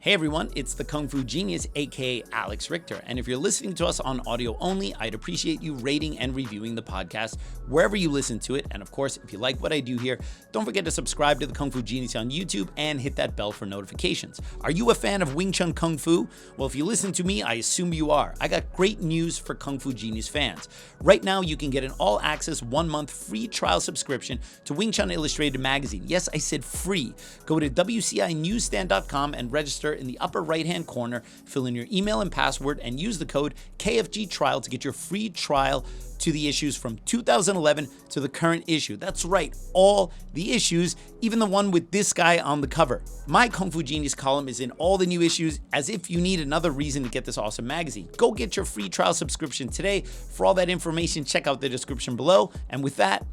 Hey everyone, it's the Kung Fu Genius, aka Alex Richter. And if you're listening to us on audio only, I'd appreciate you rating and reviewing the podcast wherever you listen to it. And of course, if you like what I do here, don't forget to subscribe to the Kung Fu Genius on YouTube and hit that bell for notifications. Are you a fan of Wing Chun Kung Fu? Well, if you listen to me, I assume you are. I got great news for Kung Fu Genius fans. Right now, you can get an all-access 1-month free trial subscription to Wing Chun Illustrated magazine. Yes, I said free. Go to WCInewsstand.com and register in the upper right-hand corner, fill in your email and password, and use the code KFGTrial to get your free trial to the issues from 2011 to the current issue. That's right, all the issues, even the one with this guy on the cover. My Kung Fu Genius column is in all the new issues, as if you need another reason to get this awesome magazine. Go get your free trial subscription today. For all that information, check out the description below. And with that,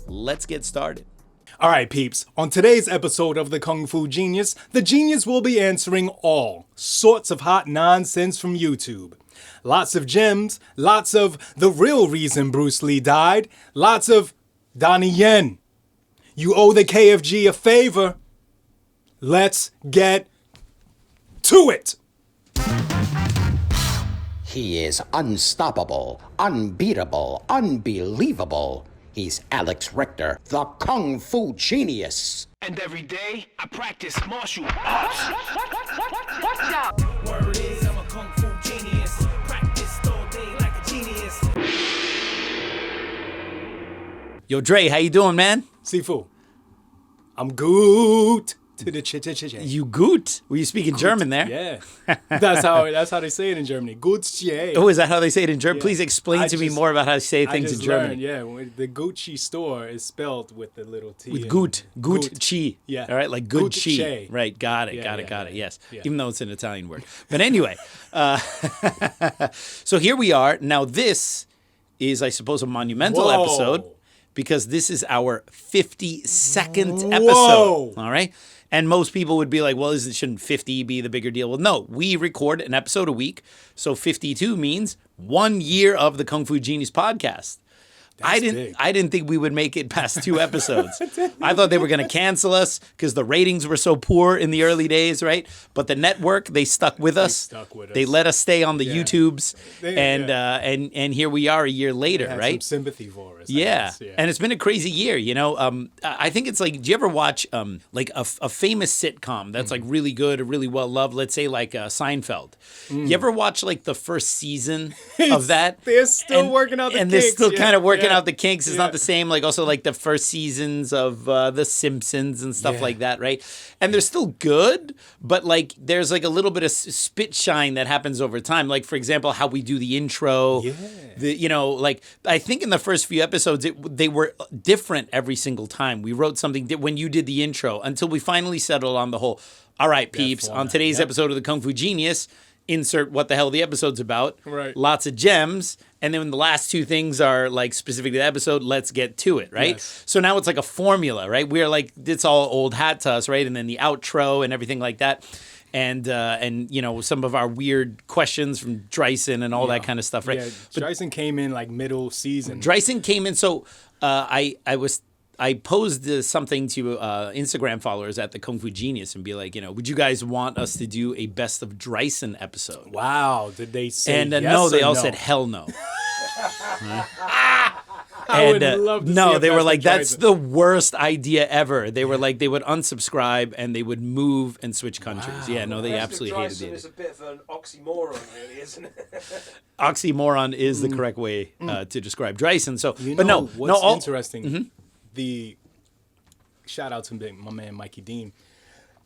let's get started. All right, peeps. On today's episode of the Kung Fu Genius, the genius will be answering all sorts of hot nonsense from YouTube. Lots of gems, lots of the real reason Bruce Lee died, lots of Donnie Yen. You owe the KFG a favor. Let's get to it. He is unstoppable, unbeatable, unbelievable. He's Alex Richter, the Kung Fu Genius. And every day, I practice martial arts. Watch out! Word is, I'm a Kung Fu Genius. Practiced all day like a genius. Yo, Dre, how you doing, man? Sifu, I'm good. To the ch-ch-ch-ch. You gut? Were you speaking German there? Yeah, that's how they say it in Germany. Gucci. Oh, is that how they say it in German? Yeah. Please explain to me more about how to say things in German. Yeah, the Gucci store is spelled with the little T. With gut chi. Yeah. All right, like good chi. Gucci. Right, got it. Yeah. Yes, Yeah. even though it's an Italian word. But anyway, so here we are. Now this is, I suppose, a monumental Whoa. episode because this is our 52nd episode. Whoa. All right. And most people would be like, well, shouldn't 50 be the bigger deal? Well, no, we record an episode a week. So 52 means 1 year of the Kung Fu Genius podcast. I didn't think we would make it past 2 episodes. I thought they were going to cancel us because the ratings were so poor in the early days, right? But the network, they stuck with us. They let us stay on the YouTubes, and here we are a year later, They had right? some sympathy for us. I Yeah. guess. And it's been a crazy year, you know. I think it's like, do you ever watch like a famous sitcom that's like really good or really well loved? Let's say like Seinfeld. You ever watch like the first season of that? They're still working out the and kinks. they're still kind of working Yeah. out the kinks. It's not the same. Like also like the first seasons of The Simpsons and stuff like that, right? And they're still good, but like there's like a little bit of spit shine that happens over time. Like for example, how we do the intro. Yeah. You know, like I think in the first few episodes, they were different every single time. We wrote something when you did the intro until we finally settled on the whole. All right, peeps. On today's episode of the Kung Fu Genius, insert what the hell the episode's about. Right. Lots of gems. And then the last 2 things are like specific to the episode. Let's get to it, right? Yes. So now it's like a formula, right? We're like, it's all old hat to us, right? And then the outro and everything like that. And you know, some of our weird questions from Dre Ison and all that kind of stuff, right? Yeah, Dre Ison came in like middle season. Dre Ison came in, so I posed something to Instagram followers at the Kung Fu Genius and be like, you know, would you guys want us to do a best of Dre Ison episode? Wow, did they say And yes no, they or all no? said hell no. I would love to see no, a they were best like, of Dre that's Ison. the worst idea ever. They were like, they would unsubscribe and they would move and switch countries. Yeah, no, they absolutely hated Dre Ison it. is a bit of an oxymoron, really, isn't it? Oxymoron is the correct way to describe Dre Ison. So, You but know no, what's all, interesting? The shout out to my man Mikey Deane.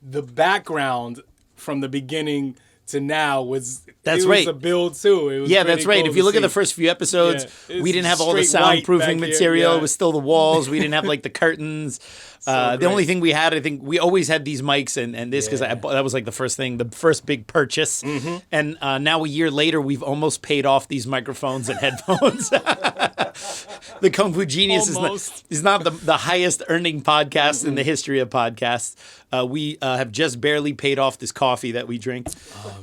The background from the beginning to now was That's it right. was a build too. It was Yeah, pretty that's right. cool If you to look at the see. first few episodes, Yeah, we didn't have all the straight white soundproofing back here, material. yeah. It was still the walls. We didn't have like the curtains. The great. only thing we had, I think, we always had these mics and this because that was like the first thing, the first big purchase. And now a year later, we've almost paid off these microphones and headphones. the Kung Fu Genius is not the highest earning podcast in the history of podcasts. We have just barely paid off this coffee that we drink,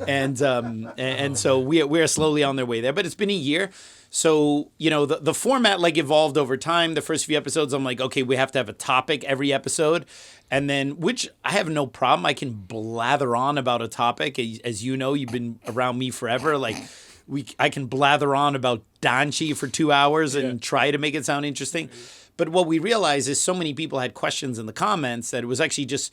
and so we're slowly on their way there. But it's been a year. So, the format evolved over time. The first few episodes, I'm like, okay, we have to have a topic every episode. And then, which I have no problem. I can blather on about a topic. As you know, you've been around me forever. I can blather on about Danchi for 2 hours and try to make it sound interesting. But what we realized is so many people had questions in the comments that it was actually just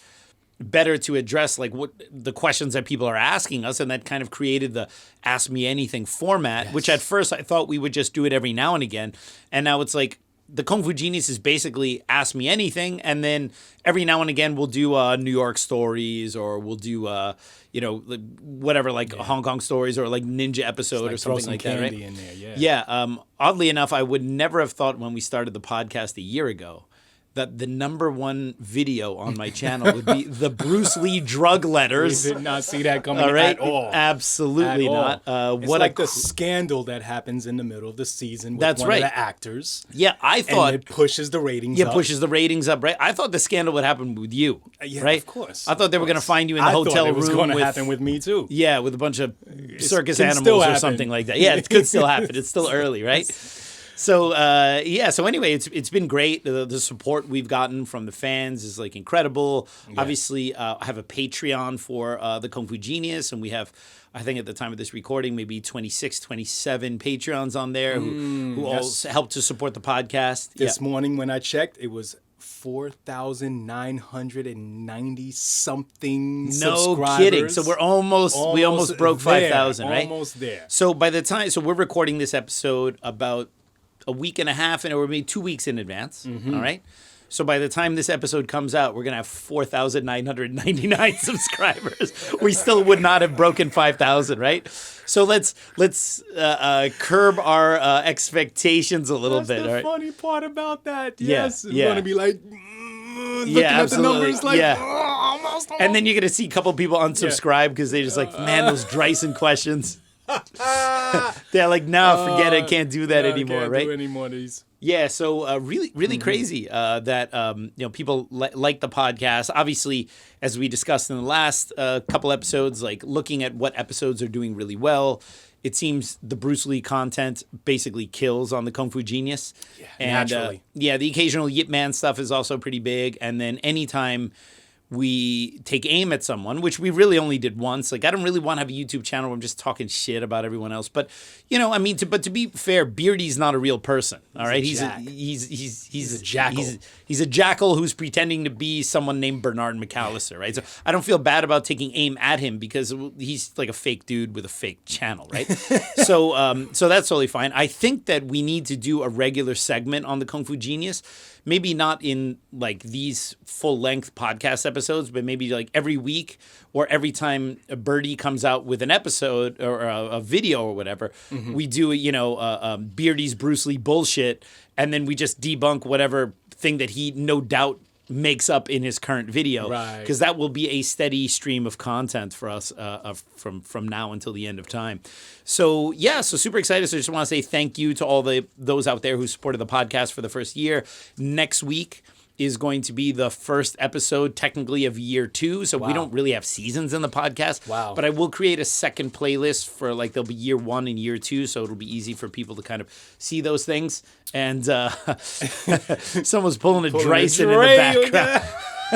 better to address what the questions that people are asking us, and that kind of created the Ask Me Anything format, which at first I thought we would just do it every now and again, and now it's the Kung Fu Genius is basically Ask Me Anything, and then every now and again we'll do New York stories, or we'll do whatever Hong Kong stories, or ninja episode or something like that, right? In there, yeah. Oddly enough, I would never have thought when we started the podcast a year ago that the number one video on my channel would be the Bruce Lee drug letters. We did not see that coming at all. Absolutely at not. It's what the scandal that happens in the middle of the season with one of the actors. Yeah, I thought... And it pushes the ratings up. Yeah, pushes the ratings up, right? I thought the scandal would happen with you, right? Of course. I thought they were going to find you in the hotel room. It was going to happen with me, too. Yeah, with a bunch of circus animals or something like that. Yeah, it could still happen. It's still early, right? So, so anyway, it's been great. The support we've gotten from the fans is incredible. Yeah. Obviously, I have a Patreon for the Kung Fu Genius, and we have, I think at the time of this recording, maybe 26, 27 Patreons on there who all help to support the podcast. This morning when I checked, it was 4,990 something subscribers. No kidding. So we almost broke 5,000, right? Almost there. So so we're recording this episode about a week and a half, or maybe 2 weeks in advance. All right. So by the time this episode comes out, we're gonna have 4,999 subscribers. We still would not have broken 5,000, right? So let's curb our expectations a little bit. That's the funny part about that. Yes, it's gonna be looking at the numbers almost. And then you're gonna see a couple people unsubscribe because they just man, those Dre Ison questions. They're no, forget it. Can't do that anymore, can't right? Do any more of these. Yeah, so really crazy that people like the podcast. Obviously, as we discussed in the last couple episodes, looking at what episodes are doing really well. It seems the Bruce Lee content basically kills on the Kung Fu Genius. Yeah, and, naturally. The occasional Yip Man stuff is also pretty big. And then anytime we take aim at someone, which we really only did once. I don't really want to have a YouTube channel where I'm just talking shit about everyone else. But to be fair, Beardy's not a real person. All right, he's a jackal. He's a jackal who's pretending to be someone named Bernard McAllister, right? So I don't feel bad about taking aim at him because he's a fake dude with a fake channel, right? So that's totally fine. I think that we need to do a regular segment on the Kung Fu Genius. Maybe not in these full-length podcast episodes, but maybe every week or every time a birdie comes out with an episode or a video or whatever, we do Beardy's Bruce Lee bullshit, and then we just debunk whatever thing that he no doubt makes up in his current video, right? Because that will be a steady stream of content for us from now until the end of time. So so super excited. So I just want to say thank you to all those out there who supported the podcast for the first year. Next week is going to be the first episode technically of year 2. So we don't really have seasons in the podcast. Wow. But I will create a second playlist for there'll be year 1 and year 2. So it'll be easy for people to kind of see those things. And someone's pulling a Dre Ison in the background.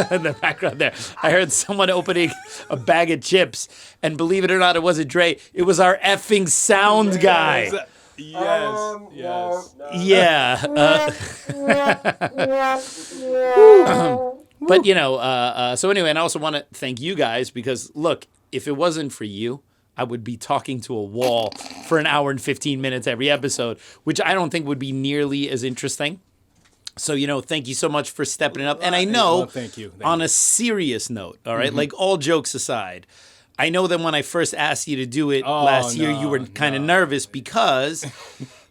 In the background there. I heard someone opening a bag of chips. And believe it or not, it wasn't Dre. It was our effing sound guy. Yes. Yeah. But, so anyway, and I also want to thank you guys because, look, if it wasn't for you, I would be talking to a wall for an hour and 15 minutes every episode, which I don't think would be nearly as interesting. So, thank you so much for stepping it up. And I know, thank you. On a serious note, all right, all jokes aside, I know that when I first asked you to do it last year, you were kind of nervous because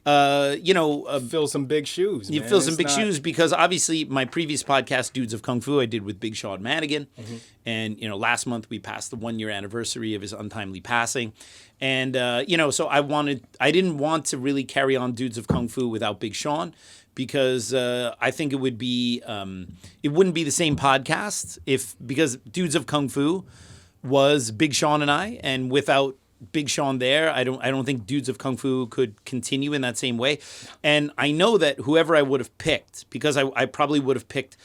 fill some big shoes. You man. fill some It's big not- shoes because obviously my previous podcast, Dudes of Kung Fu, I did with Big Sean Madigan. And, last month we passed the 1 year anniversary of his untimely passing. And, so I didn't want to really carry on Dudes of Kung Fu without Big Sean because I think it wouldn't be the same podcast because Dudes of Kung Fu was Big Sean and I, and without Big Sean there, I don't think Dudes of Kung Fu could continue in that same way. And I know that whoever I would have picked, because I probably would have picked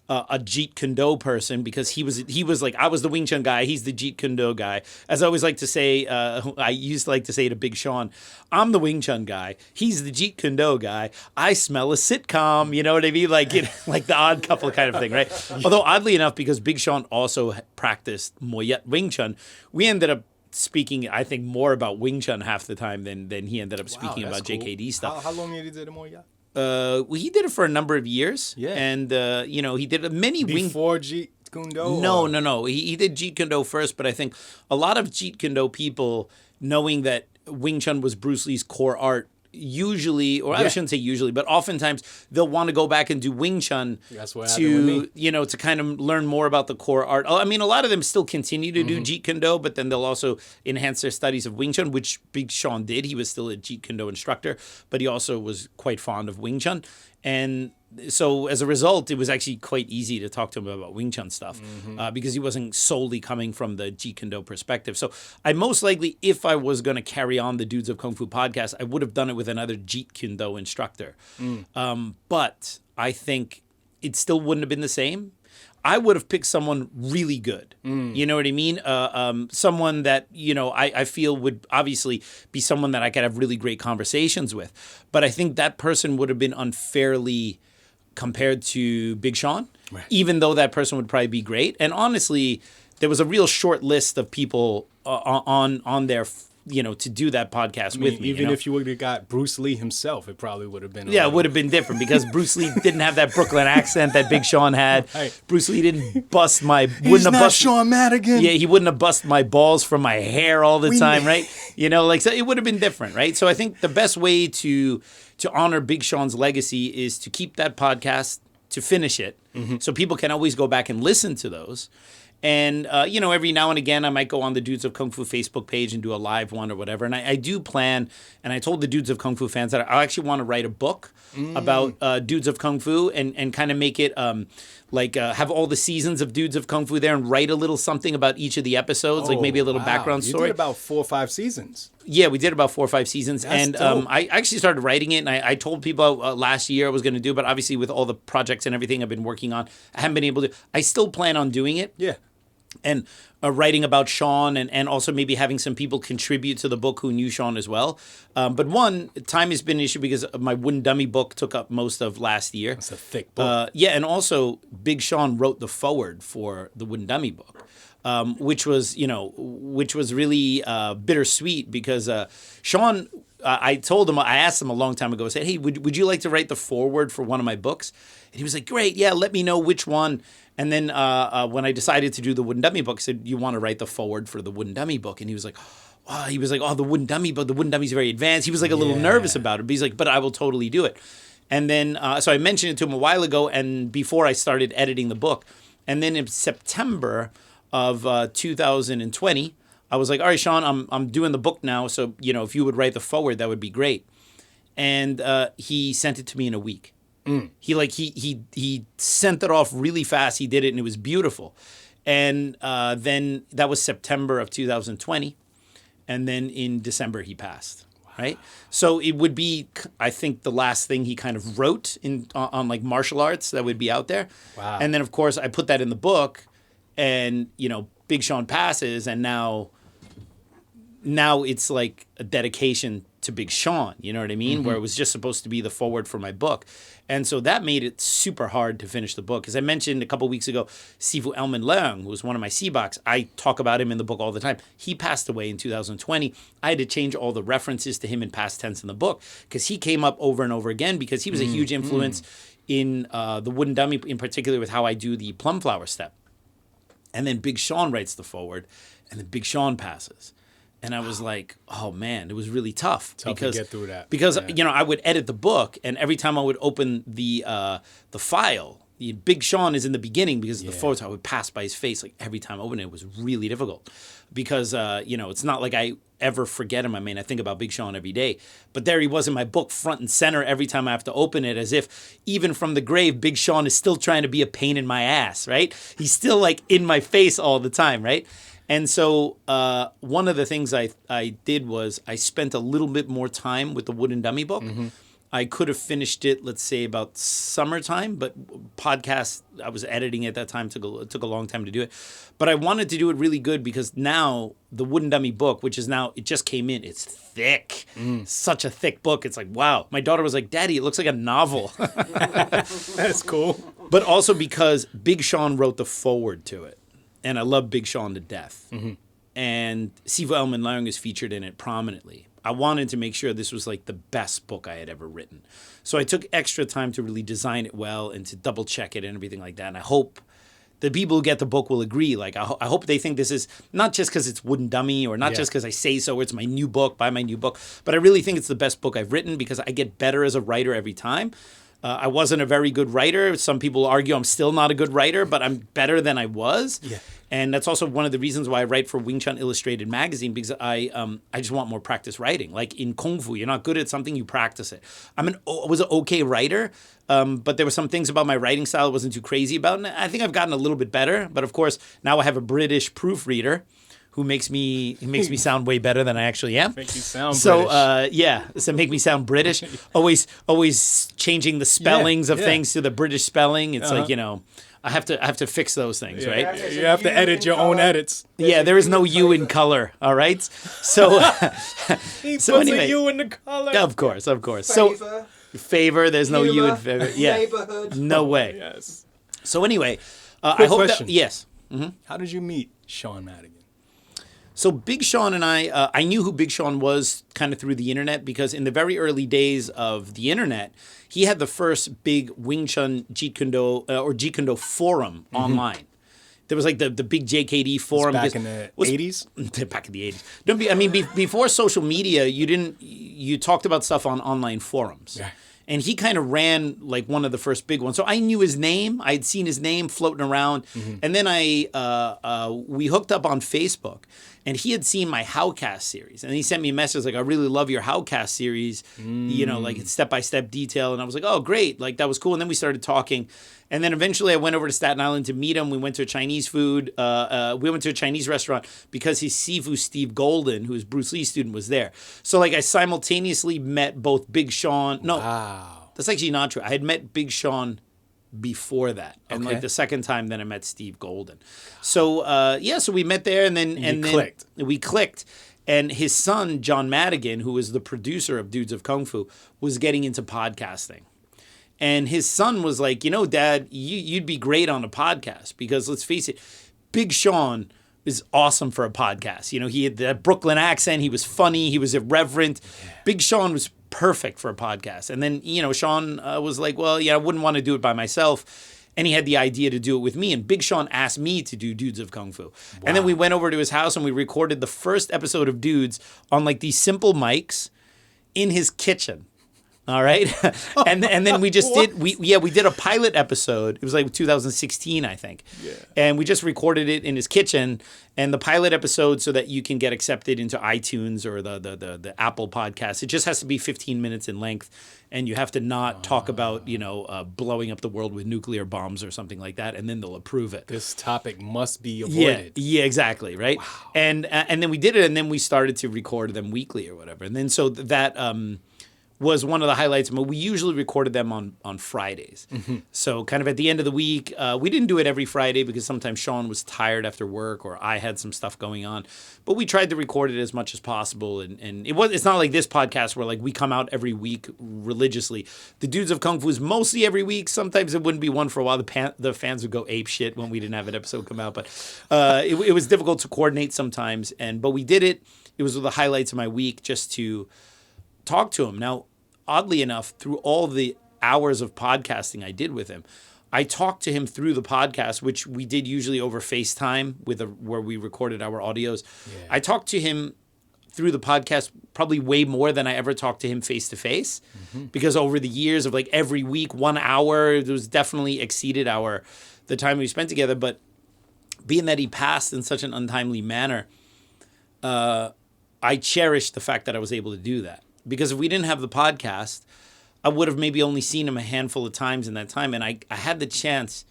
a Jeet Kune Do person because he was like, I was the Wing Chun guy, he's the Jeet Kune Do guy. As I always like to say, I used to like to say to Big Sean, I'm the Wing Chun guy, he's the Jeet Kune Do guy. I smell a sitcom, you know what I mean? Like like the Odd Couple kind of thing, right? Although oddly enough, because Big Sean also practiced Moyet Wing Chun, we ended up speaking, I think, more about Wing Chun half the time than he ended up speaking that's about cool. JKD stuff. How long did he do the Moya? He did it for a number of years. Yeah. And, he did many Wing... Before Jeet Kune Do? No. He did Jeet Kune Do first, but I think a lot of Jeet Kune Do people, knowing that Wing Chun was Bruce Lee's core art, usually, or I shouldn't say usually, but oftentimes they'll want to go back and do Wing Chun to kind of learn more about the core art. I mean, a lot of them still continue to do Jeet Kune Do, but then they'll also enhance their studies of Wing Chun, which Big Sean did. He was still a Jeet Kune Do instructor, but he also was quite fond of Wing Chun. And so as a result, it was actually quite easy to talk to him about Wing Chun stuff because he wasn't solely coming from the Jeet Kune Do perspective. So I most likely, if I was going to carry on the Dudes of Kung Fu podcast, I would have done it with another Jeet Kune Do instructor. But I think it still wouldn't have been the same. I would have picked someone really good. You know what I mean? Someone that, I feel would obviously be someone that I could have really great conversations with. But I think that person would have been unfairly compared to Big Sean, even though that person would probably be great. And honestly, there was a real short list of people on there, to do that podcast with me. Even if you would have got Bruce Lee himself, it probably would have been. It would have been different because Bruce Lee didn't have that Brooklyn accent that Big Sean had. Right. Bruce Lee didn't bust my. He's not Sean Madigan. Yeah, he wouldn't have bust my balls from my hair all the time, right? So it would have been different, right? So I think the best way to honor Big Sean's legacy is to keep that podcast, to finish it, so people can always go back and listen to those. And, every now and again, I might go on the Dudes of Kung Fu Facebook page and do a live one or whatever. And I do plan, and I told the Dudes of Kung Fu fans that I actually want to write a book about Dudes of Kung Fu and kind of make it have all the seasons of Dudes of Kung Fu there and write a little something about each of the episodes, like maybe a little background story. You did about 4 or 5 seasons. Yeah, we did about 4 or 5 seasons. That's dope. I actually started writing it, and I told people last year I was going to do, but obviously with all the projects and everything I've been working on, I haven't been able to. I still plan on doing it. Yeah. And writing about Sean and also maybe having some people contribute to the book who knew Sean as well. But one, time has been an issue because my Wooden Dummy book took up most of last year. It's a thick book. And also Big Sean wrote the foreword for the Wooden Dummy book. Which was really bittersweet because Sean, I asked him a long time ago, I said, hey, would you like to write the foreword for one of my books? And he was like, great, yeah, let me know which one. And then when I decided to do the Wooden Dummy book, I said, you want to write the foreword for the Wooden Dummy book? And he was like, oh, the Wooden Dummy book, the Wooden Dummy's very advanced. He was like a little nervous about it, but he's like, but I will totally do it. And then, so I mentioned it to him a while ago and before I started editing the book. And then in September of 2020, I was like, all right, Sean, I'm doing the book now. So, if you would write the foreword, that would be great. And he sent it to me in a week. He sent it off really fast. He did it and it was beautiful. And then that was September of 2020. And then in December he passed. Wow. Right? So it would be, I think, the last thing he kind of wrote on like martial arts that would be out there. Wow. And then of course I put that in the book and, Big Sean passes and now it's like a dedication to Big Sean, you know what I mean? Where it was just supposed to be the foreword for my book. And so that made it super hard to finish the book. As I mentioned a couple weeks ago, Sifu Elman Leung, who was one of my Seaboks, I talk about him in the book all the time. He passed away in 2020. I had to change all the references to him in past tense in the book because he came up over and over again because he was a huge influence in the Wooden Dummy, in particular with how I do the plum flower step. And then Big Sean writes the foreword, and then Big Sean passes. And I was like, oh man, it was really tough. To get through that. Because, Yeah. I would edit the book, and every time I would open the file, the Big Sean is in the beginning because of the photos. I would pass by his face like every time I opened it. It was really difficult because, it's not like I ever forget him. I mean, I think about Big Sean every day. But there he was in my book, front and center, every time I have to open it, as if even from the grave, Big Sean is still trying to be a pain in my ass, right? He's still like in my face all the time, right? And so one of the things I did was I spent a little bit more time with the Wooden Dummy book. I could have finished it, let's say, about summertime, but podcast, I was editing at that time, took a long time to do it. But I wanted to do it really good because now the Wooden Dummy book, which is now, it just came in, it's thick. Such a thick book. It's like, wow. My daughter was like, Daddy, it looks like a novel. That's cool. But also because Big Sean wrote the foreword to it. And I love Big Sean to death. And Sifu Elman Leung is featured in it prominently. I wanted to make sure this was like the best book I had ever written. So I took extra time to really design it well and to double check it and everything like that. And I hope the people who get the book will agree. Like, I hope they think this is not just because it's Wooden Dummy or not just because I say so, or it's my new book, buy my new book. But I really think it's the best book I've written because I get better as a writer every time. I wasn't a very good writer. Some people argue I'm still not a good writer, but I'm better than I was. Yeah. And that's also one of the reasons why I write for Wing Chun Illustrated magazine, because I just want more practice writing. Like in Kung Fu, you're not good at something, you practice it. I was an okay writer, but there were some things about my writing style I wasn't too crazy about. And I think I've gotten a little bit better. But of course, now I have a British proofreader who makes me sound way better than I actually am. Make you sound British. So make me sound British. Always changing the spellings of things to the British spelling. It's like, I have to fix those things, right? You have to edit your own edits. Yeah, there is no U in color, all right? So He so puts anyway, a U in the color. of course. Favor, So favor, there's no U in favor. Yeah. neighborhood. No way. Yes. So anyway, I Quick hope question. that yes. How did you meet Sean Madigan? So Big Sean and I knew who Big Sean was kind of through the internet because in the very early days of the internet, he had the first big Wing Chun Jeet Kune Do or Jeet Kune Do forum online. There was like the big JKD forum. Back in the 80s? Back in the 80s. Before social media, you talked about stuff on online forums. Yeah. And he kind of ran like one of the first big ones. So I knew his name. I had seen his name floating around. And then we hooked up on Facebook. And he had seen my Howcast series. And he sent me a message like, I really love your Howcast series. Like it's step-by-step detail. And I was like, oh, great. Like that was cool. And then we started talking. And then eventually I went over to Staten Island to meet him. We went to a Chinese food. We went to a Chinese restaurant because his Sifu Steve Golden, who's Bruce Lee's student, was there. So like I simultaneously met both Big Sean. No, that's actually not true. I had met Big Sean before that. And like the second time then I met Steve Golden. So so we met there and then we clicked. And his son, John Madigan, who was the producer of Dudes of Kung Fu, was getting into podcasting. And his son was like, Dad, you'd be great on a podcast because let's face it, Big Sean is awesome for a podcast. He had that Brooklyn accent. He was funny. He was irreverent. Yeah. Big Sean was perfect for a podcast. And then, Sean was like, well, I wouldn't want to do it by myself. And he had the idea to do it with me. And Big Sean asked me to do Dudes of Kung Fu. Wow. And then we went over to his house and we recorded the first episode of Dudes on like these simple mics in his kitchen. All right. and then we just we did a pilot episode. It was like 2016, I think. Yeah. And we just recorded it in his kitchen. And the pilot episode, so that you can get accepted into iTunes or the Apple podcast, it just has to be 15 minutes in length. And you have to not talk about, blowing up the world with nuclear bombs or something like that. And then they'll approve it. This topic must be avoided. Yeah, exactly. Right. Wow. And then we did it. And then we started to record them weekly or whatever. And then so that was one of the highlights. But we usually recorded them on Fridays. So kind of at the end of the week, we didn't do it every Friday because sometimes Sean was tired after work or I had some stuff going on. But we tried to record it as much as possible. And it's not like this podcast where like we come out every week religiously. The Dudes of Kung Fu is mostly every week. Sometimes it wouldn't be one for a while. The fans would go ape shit when we didn't have an episode come out. But it was difficult to coordinate sometimes. But we did it. It was the highlights of my week just to talk to him. Now, oddly enough, through all the hours of podcasting I did with him, I talked to him through the podcast, which we did usually over FaceTime where we recorded our audios. Yeah. I talked to him through the podcast probably way more than I ever talked to him face to face, because over the years of like every week, 1 hour, it was definitely exceeded the time we spent together. But being that he passed in such an untimely manner, I cherish the fact that I was able to do that, because if we didn't have the podcast, I would have maybe only seen him a handful of times in that time. And I had the chance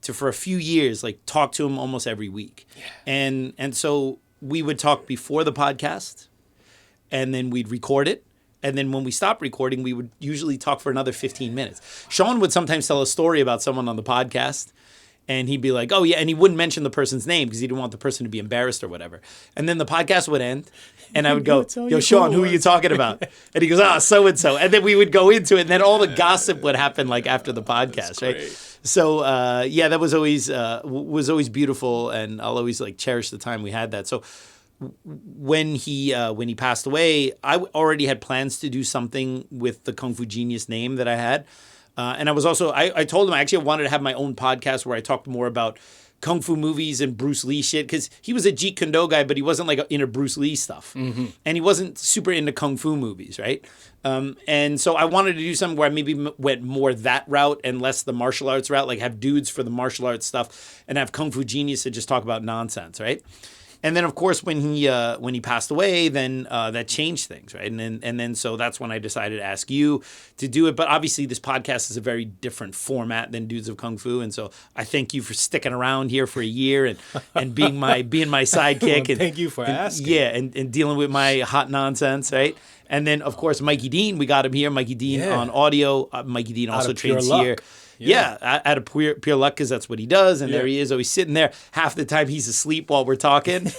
to, for a few years, like talk to him almost every week. Yeah. And so we would talk before the podcast, and then we'd record it. And then when we stopped recording, we would usually talk for another 15 minutes. Sean would sometimes tell a story about someone on the podcast, and he'd be like, oh, yeah. And he wouldn't mention the person's name because he didn't want the person to be embarrassed or whatever. And then the podcast would end, and I would go, yo, Sean, who are you talking about? And he goes, so-and-so. And then we would go into it, and then all the gossip would happen like after the podcast, right? So, that was always beautiful, and I'll always like cherish the time we had that. So when he passed away, I already had plans to do something with the Kung Fu Genius name that I had. And I was also, I told him I wanted to have my own podcast where I talked more about Kung Fu movies and Bruce Lee shit, because he was a Jeet Kune Do guy, but he wasn't like into Bruce Lee stuff. And he wasn't super into Kung Fu movies, right? And so I wanted to do something where I maybe went more that route and less the martial arts route, like have dudes for the martial arts stuff and have Kung Fu Genius to just talk about nonsense, right? And then, of course, when he passed away, then that changed things, right? And then so that's when I decided to ask you to do it. But obviously, this podcast is a very different format than Dudes of Kung Fu, and so I thank you for sticking around here for a year and being my sidekick. Well, and thank you for asking. Yeah, and dealing with my hot nonsense, right? And then, of course, Mikey Deane, we got him here. Mikey Deane on audio. Mikey Deane also trains here. Yeah, out of pure luck, because that's what he does. And there he is, always sitting there. Half the time he's asleep while we're talking.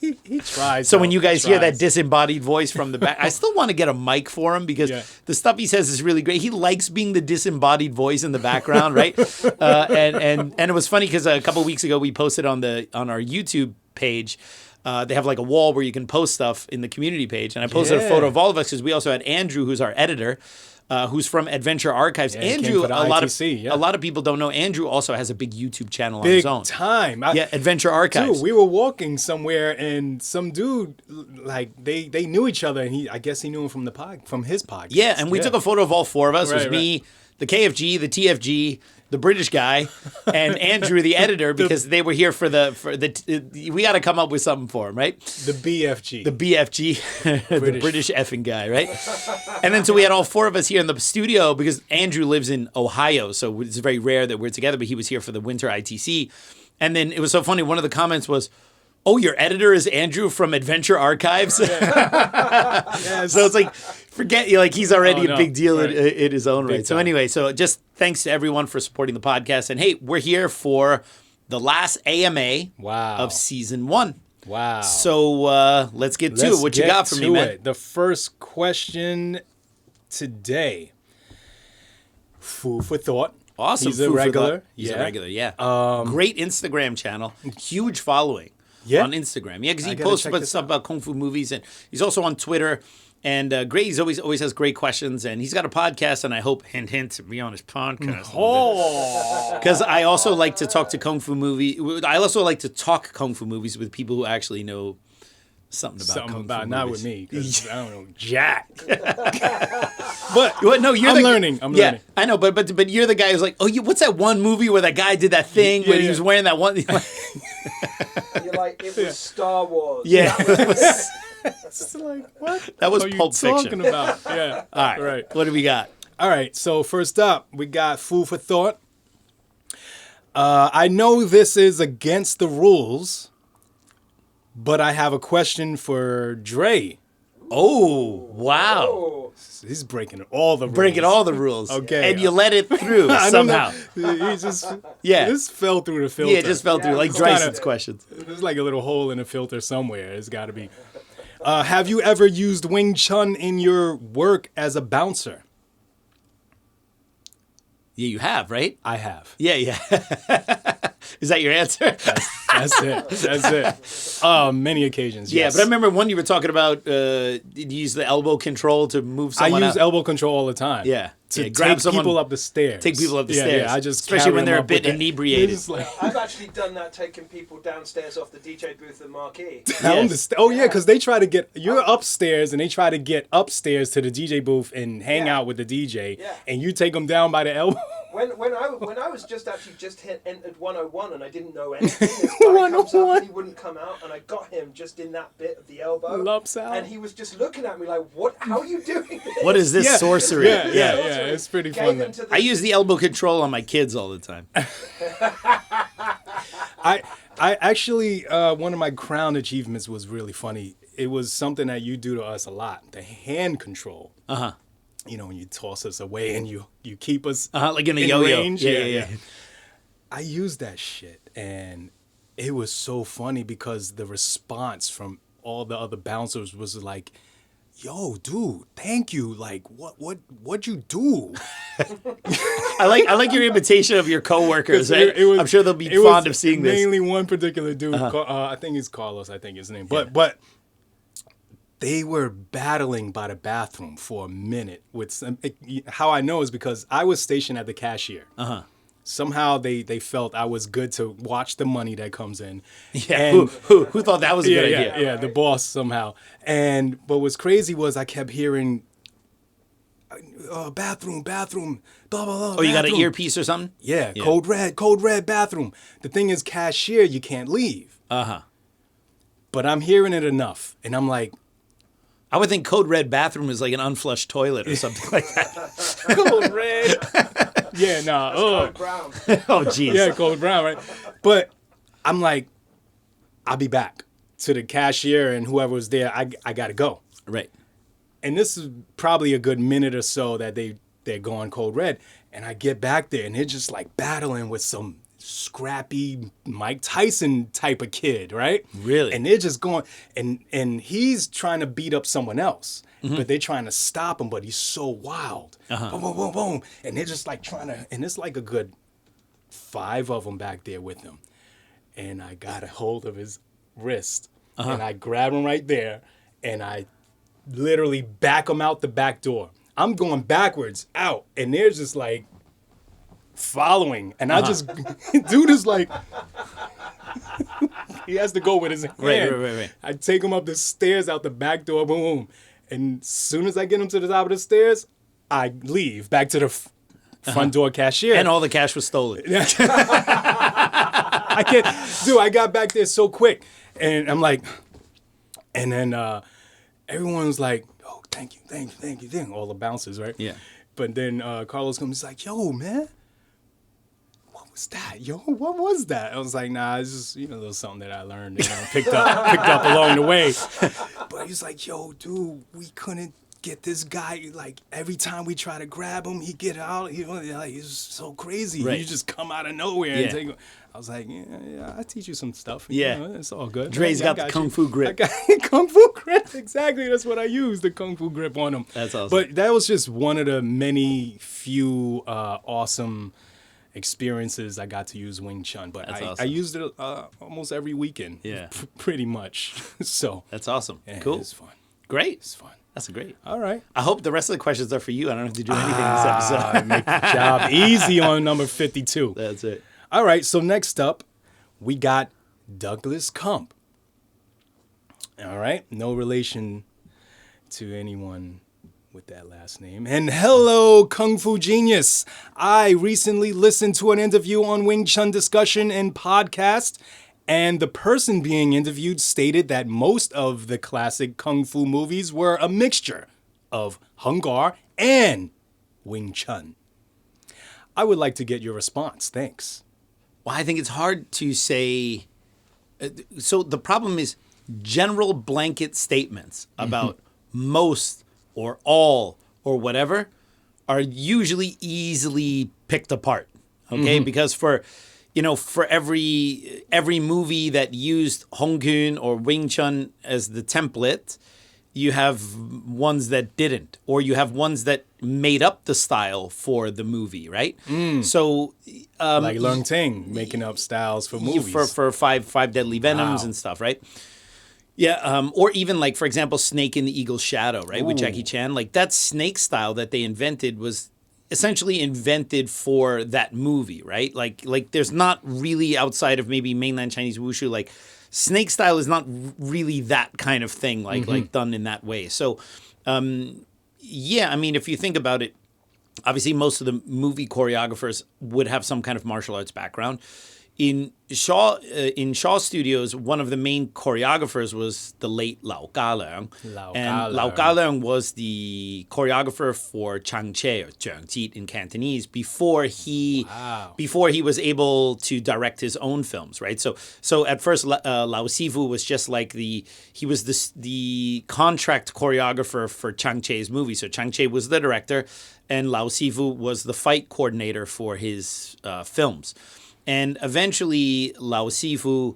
He tries. So when you guys hear that disembodied voice from the back, I still want to get a mic for him, because the stuff he says is really great. He likes being the disembodied voice in the background, right? And it was funny because a couple of weeks ago we posted on our YouTube page. They have like a wall where you can post stuff in the community page. And I posted a photo of all of us, because we also had Andrew, who's our editor, who's from Adventure Archives. Andrew, a lot of people don't know, Andrew also has a big YouTube channel on his own. Big time. Adventure Archives. Dude, we were walking somewhere, and some dude, like, they knew each other, and I guess he knew him from his podcast. Yeah, and we took a photo of all four of us. It was me, the KFG, the TFG, the British guy, and Andrew, the editor, because they were here for the we got to come up with something for him, right? The BFG. The BFG, the British effing guy, right? And then so we had all four of us here in the studio, because Andrew lives in Ohio, so it's very rare that we're together, but he was here for the winter ITC. And then it was so funny, one of the comments was, oh, your editor is Andrew from Adventure Archives? Yes. So it's like, he's already a big deal in his own right. So anyway, so just thanks to everyone for supporting the podcast. And hey, we're here for the last AMA of season 1. Wow. So let's get to it. What you got for me, man? The first question today. Food for thought. Awesome. He's a regular. He's a regular, yeah. Great Instagram channel. Huge following. On Instagram. Yeah, because he posts about stuff about Kung Fu movies, and he's also on Twitter. And great, he's always has great questions, and he's got a podcast, and I hope, hint, to be on his podcast. Because I also like to talk to Kung Fu I also like to talk Kung Fu movies with people who actually know something about Kung Fu movies. Not with me, because I don't know jack. But no, I'm learning. Yeah, I know, but you're the guy who's like, what's that one movie where that guy did that thing when he was wearing that one? You're like, it was Star Wars. Yeah. It's like, what? That was Pulp Pulp Fiction. Talking about? Yeah. All right. What do we got? All right. So first up, we got food for thought. I know this is against the rules, but I have a question for Dre. Oh, wow. Oh. He's breaking all the rules. Okay. And you let it through somehow. He just fell through the filter. Yeah, it just fell through, like Dryson's questions. There's like a little hole in the filter somewhere. It's got to be. Have you ever used Wing Chun in your work as a bouncer? Yeah, you have, right? I have. Yeah. Is that your answer? That's it. Many occasions. Yeah, Yes. but I remember one you were talking about. Did you use the elbow control to move I someone use out? elbow control all the time. Yeah. To Yeah, grab take someone- people up the stairs. Take people up the Yeah, stairs. Yeah, I just especially carry when they're them a up bit with that. inebriated. It's like- I've actually done that, taking people downstairs off the DJ booth at Marquee. Down the oh yeah, because they try to get you're upstairs and they try to get upstairs to the DJ booth and hang Yeah. out with the DJ, Yeah. and you take them down by the elbow. When I was just entered 101 and I didn't know anything, this guy comes up 101. and he wouldn't come out, and I got him just in that bit of the elbow. Lumps out. And he was just looking at me like, "What? How are you doing this?" What is this Yeah. sorcery? Yeah. It's pretty Gave fun. him to the- I use the elbow control on my kids all the time. I actually one of my crown achievements was really funny. It was something that you do to us a lot. The hand control. Uh-huh. You know, when you toss us away and you keep us Like in a in yo-yo. range. Yeah. I used that shit, and it was so funny because the response from all the other bouncers was like, "Yo, dude, thank you. Like, what'd you do?" I like your imitation of your coworkers. Right? It was- I'm sure they'll be it was fond of seeing this. Mainly one particular dude. I think it's Carlos. I think his name. But they were battling by the bathroom for a minute with some. How I know is because I was stationed at the cashier. Somehow they felt I was good to watch the money that comes in. Yeah. And- Who thought that was a good idea? Yeah, the boss somehow. And but what's crazy was I kept hearing, bathroom, blah, blah, blah. Oh, you got an bathroom." earpiece or something? Yeah, code red, bathroom. The thing is, cashier, you can't leave. Uh-huh. But I'm hearing it enough, and I'm like, I would think code red bathroom is like an unflushed toilet or something like that. code red. Yeah, nah. Code brown. Oh, jeez. Yeah, code brown, right? But I'm like, I'll be back to the cashier and whoever was there. I gotta go. Right. And this is probably a good minute or so that they're going code red. And I get back there and they're just like battling with some scrappy Mike Tyson type of kid, right? Really? And they're just going, and he's trying to beat up someone else, but they're trying to stop him, but he's so wild. Boom, boom, boom, boom. And they're just like trying to, and it's like a good 5 of them back there with him. And I got a hold of his wrist and I grab him right there and I literally back him out the back door. I'm going backwards out and they're just like following. And I just, dude is like, he has to go with his hand. Right. I take him up the stairs out the back door, boom. And as soon as I get him to the top of the stairs, I leave back to the front door cashier. And all the cash was stolen. I can't, dude, I got back there so quick. And I'm like, and then everyone's like, oh, thank you. All the bouncers, right? Yeah. But then Carlos comes, he's like, yo, man, what was that? Yo, what was that? I was like, nah, it's just, a little something that I learned, picked up along the way. But he's like, yo, dude, we couldn't get this guy, like, every time we try to grab him, he get out, like, he's so crazy. Right. You just come out of nowhere and take him. I was like, yeah, I teach you some stuff. Yeah. It's all good. Dre's I got the kung fu grip. I got kung fu grip. Exactly. That's what I used, the kung fu grip on him. That's awesome. But that was just one of the many few awesome experiences I got to use Wing Chun. But That's I awesome. used it almost every weekend. Yeah. Pretty much. So. That's awesome. Yeah, Cool. It's fun. Great. It's fun. That's great. All right. I hope the rest of the questions are for you. I don't have to do anything this episode. Make the job easy on number 52. That's it. All right, so next up, we got Douglas Kump. All right, no relation to anyone with that last name. And hello, Kung Fu Genius. I recently listened to an interview on Wing Chun Discussion and Podcast, and the person being interviewed stated that most of the classic Kung Fu movies were a mixture of Hung Gar and Wing Chun. I would like to get your response. Thanks. Well, I think it's hard to say. So the problem is general blanket statements about most or all or whatever are usually easily picked apart. Okay, because for every movie that used Hong Kong or Wing Chun as the template, you have ones that didn't, or you have ones that made up the style for the movie, right? So, like Leung Ting making up styles for movies. for five Deadly Venoms Wow. and stuff, right? Yeah, or even like, for example, Snake in the Eagle's Shadow, right, with Jackie Chan. Like that snake style that they invented was essentially invented for that movie, right? Like there's not really outside of maybe mainland Chinese wushu, like snake style is not really that kind of thing, like done in that way. So, yeah, I mean, if you think about it, obviously most of the movie choreographers would have some kind of martial arts background. In Shaw Studios, one of the main choreographers was the late Lau Ka Leung. Lau Ka Leung was the choreographer for Chang Che, or Zheng Jit in Cantonese, before he was able to direct his own films, right? So at first, Lao Sifu was just like the contract choreographer for Chang Che's movie. So Chang Che was the director, and Lao Sifu was the fight coordinator for his films. And eventually, Lao Sifu,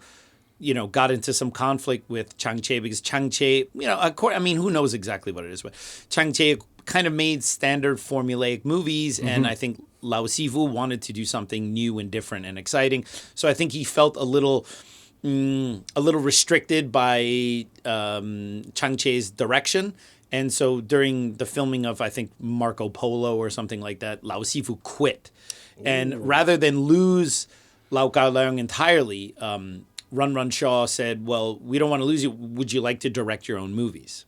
got into some conflict with Chang Che because Chang Che, I mean, who knows exactly what it is, but Chang Che kind of made standard formulaic movies, and I think Lao Sifu wanted to do something new and different and exciting. So I think he felt a little restricted by Chang Che's direction. And so during the filming of, I think, Marco Polo or something like that, Lao Sifu quit. And rather than lose Lau Ka Leung entirely, Run Run Shaw said, well, we don't want to lose you. Would you like to direct your own movies?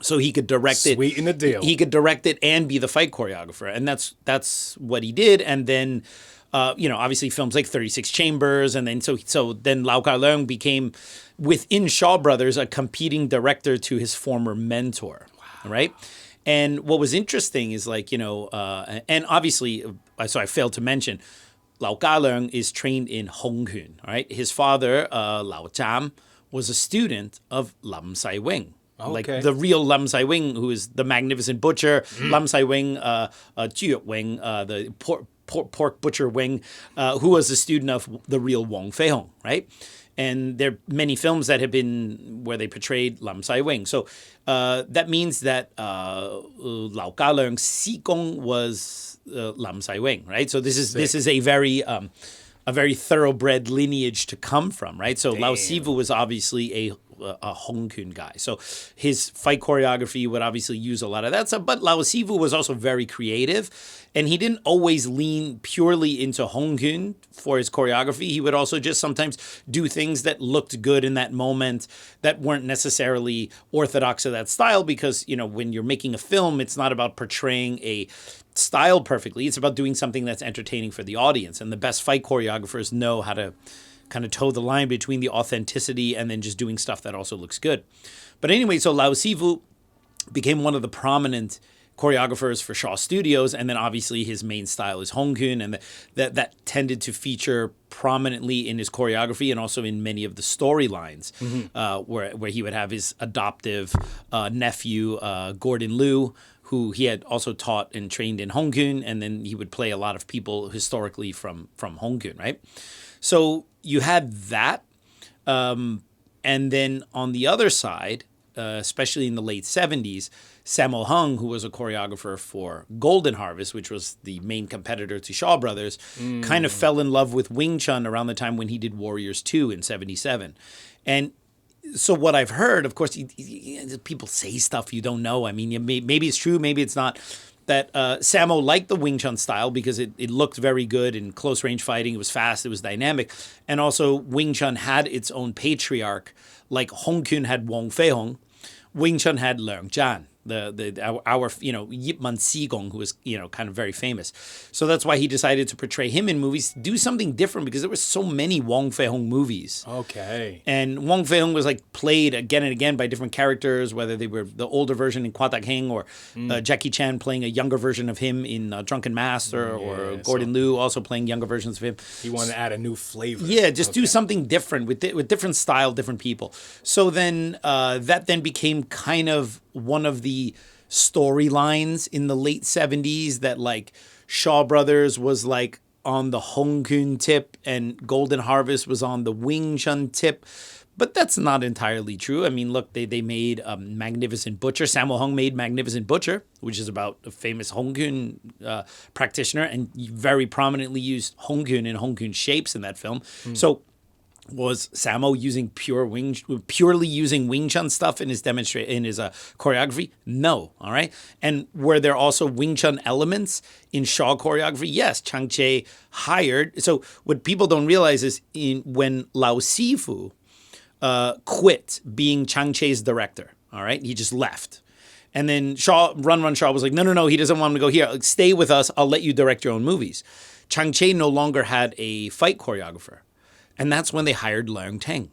So he could direct it. Sweeten the deal. He could direct it and be the fight choreographer. And that's what he did. And then, obviously films like 36 Chambers. And then so then Lau Ka Leung became, within Shaw Brothers, a competing director to his former mentor. Wow. Right? And what was interesting is and obviously, so I failed to mention, Lau Ka Leung is trained in Hong Kong, right? His father, Lao Cham, was a student of Lam Sai Wing. Okay. Like the real Lam Sai Wing, who is the Magnificent Butcher, Lam Sai Wing, Chiu Wing, the pork butcher Wing, who was a student of the real Wong Fei Hong, right? And there are many films that have been where they portrayed Lam Sai Wing. So that means that Lau Ka Leung's Si Gong was Lam Sai Wing, right? So this is a very thoroughbred lineage to come from, right? So Lao Sifu was obviously a Hong Kong guy. So his fight choreography would obviously use a lot of that stuff, but Lao Sifu was also very creative, and he didn't always lean purely into Hong Kong for his choreography. He would also just sometimes do things that looked good in that moment that weren't necessarily orthodox of that style, because, when you're making a film, it's not about portraying a style perfectly. It's about doing something that's entertaining for the audience. And the best fight choreographers know how to kind of toe the line between the authenticity and then just doing stuff that also looks good. But anyway, so Lao Sifu became one of the prominent choreographers for Shaw Studios, and then obviously his main style is Hong Kong, and that tended to feature prominently in his choreography and also in many of the storylines, where he would have his adoptive nephew, Gordon Liu, who he had also taught and trained in Hong Kong, and then he would play a lot of people historically from Hong Kong, right? So you had that, and then on the other side, especially in the late 70s, Sammo Hung, who was a choreographer for Golden Harvest, which was the main competitor to Shaw Brothers, kind of fell in love with Wing Chun around the time when he did Warriors 2 in 77. And so what I've heard, of course, people say stuff you don't know. I mean, maybe it's true, maybe it's not, that Sammo liked the Wing Chun style because it looked very good in close range fighting. It was fast, it was dynamic. And also Wing Chun had its own patriarch, like Hong Kong had Wong Fei Hong. Wing Chun had Leung Jan, our Yip Man Si Gong, who was kind of very famous. So that's why he decided to portray him in movies, do something different, because there were so many Wong Fei Hong movies. Okay. And Wong Fei Hong was played again and again by different characters, whether they were the older version in Kwa Tak Heng or Jackie Chan playing a younger version of him in Drunken Master, or Gordon Liu also playing younger versions of him. He wanted to add a new flavor. Yeah, just do something different with different style, different people. So then that then became kind of one of the storylines in the late 70s, that Shaw Brothers was on the Hong Kong tip and Golden Harvest was on the Wing Chun tip. But that's not entirely true. I mean, look, they made Magnificent Butcher. Sammo Hung made Magnificent Butcher, which is about a famous Hongkun practitioner, and very prominently used Hongkun and Hongkun shapes in that film. So was Sammo using purely using Wing Chun stuff in his choreography? No, all right. And were there also Wing Chun elements in Shaw choreography? Yes, Chang Che hired. So what people don't realize is when Lao Sifu quit being Chang Che's director, all right, he just left. And then Run Shaw was like, no, he doesn't want him to go here. Stay with us. I'll let you direct your own movies. Chang Che no longer had a fight choreographer. And that's when they hired Leung Ting.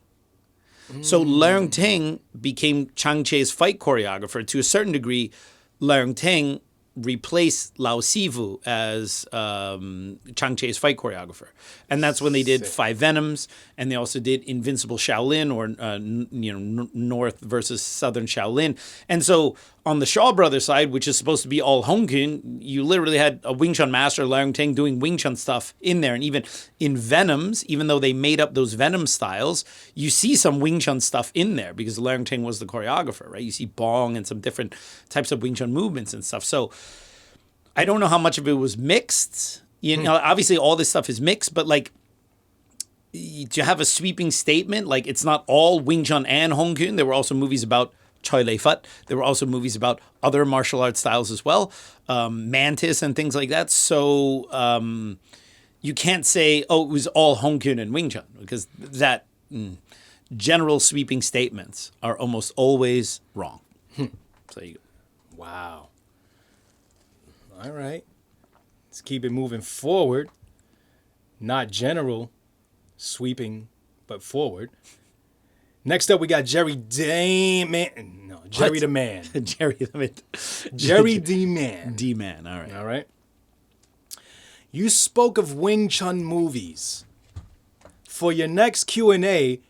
So Leung Ting became Chang Che's fight choreographer. To a certain degree, Leung Ting replaced Lao Sifu as Chang Che's fight choreographer. And that's when they did Five Venoms, and they also did Invincible Shaolin, or North versus Southern Shaolin. And so on the Shaw Brothers side, which is supposed to be all Hongkun, you literally had a Wing Chun master, Leung Ting, doing Wing Chun stuff in there. And even in Venoms, even though they made up those Venom styles, you see some Wing Chun stuff in there because Leung Ting was the choreographer, right? You see Bong and some different types of Wing Chun movements and stuff. So I don't know how much of it was mixed. You know, obviously all this stuff is mixed, but like, to have a sweeping statement, like it's not all Wing Chun and Hongkun. There were also movies about Choi Lei Fut. There were also movies about other martial arts styles as well, Mantis and things like that. So you can't say, oh, it was all Hongkun and Wing Chun, because that general sweeping statements are almost always wrong. So you go. Wow. All right. Let's keep it moving forward. Not general sweeping, but forward. Next up, we got Jerry D-Man. No, Jerry the Man. Jerry the Man. Jerry D-Man. D-Man, all right. All right. You spoke of Wing Chun movies. For your next Q&A,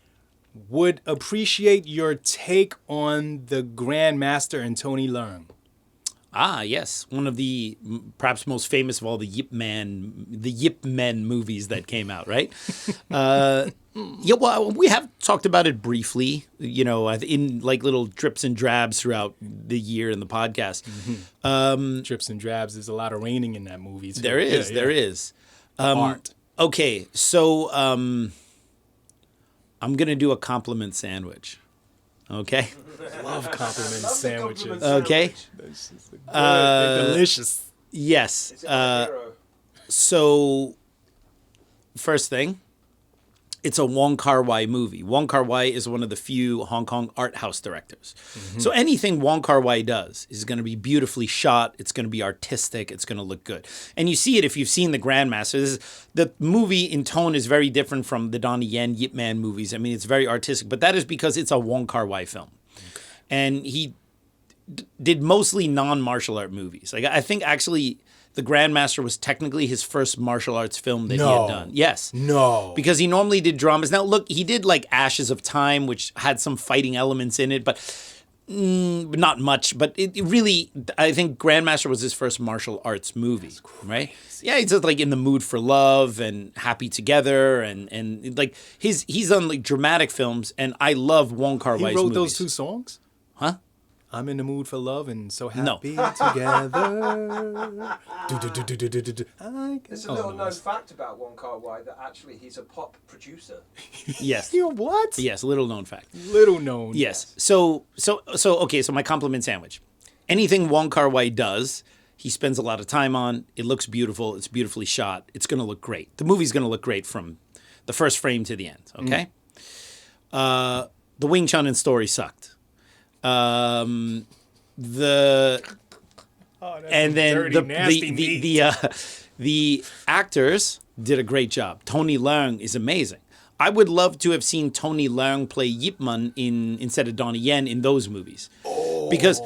would appreciate your take on the Grandmaster and Tony Leung. Ah, yes. One of the perhaps most famous of all the Yip Men movies that came out, right? Yeah, well, we have talked about it briefly, you know, in like little drips and drabs throughout the year in the podcast. Drips and drabs. There's a lot of raining in that movie, too. There is. Art. Okay, so I'm going to do a compliment sandwich. Okay? Love compliment sandwiches. Okay? They're delicious. Yes. Is it my hero? So, first thing, it's a Wong Kar-wai movie. Wong Kar-wai is one of the few Hong Kong art house directors. So anything Wong Kar-wai does is going to be beautifully shot. It's going to be artistic. It's going to look good. And you see it if you've seen The Grandmaster. The movie in tone is very different from the Donnie Yen, Yip Man movies. I mean, it's very artistic. But that is because it's a Wong Kar-wai film. And he did mostly non-martial art movies. Like, I think actually The Grandmaster was technically his first martial arts film that he had done. Yes. No. Because he normally did dramas. Now, look, he did like Ashes of Time, which had some fighting elements in it, but not much. But it really, I think Grandmaster was his first martial arts movie, right? Yeah, he's just like In the Mood for Love and Happy Together, and like he's done like dramatic films, and I love Wong Kar-wai's movies. He wrote those two songs? Huh? I'm in the mood for love and so No. happy together. There's a little known fact about Wong Kar-wai that actually he's a pop producer. Yes. You know what? Yes, little known fact. Little known. Yes. So okay, so my compliment sandwich. Anything Wong Kar-wai does, he spends a lot of time on. It looks beautiful. It's beautifully shot. It's going to look great. The movie's going to look great from the first frame to the end, okay? The Wing Chun and story sucked. The actors did a great job. Tony Leung is amazing. I would love to have seen Tony Leung play Yip Man instead of Donnie Yen in those movies, because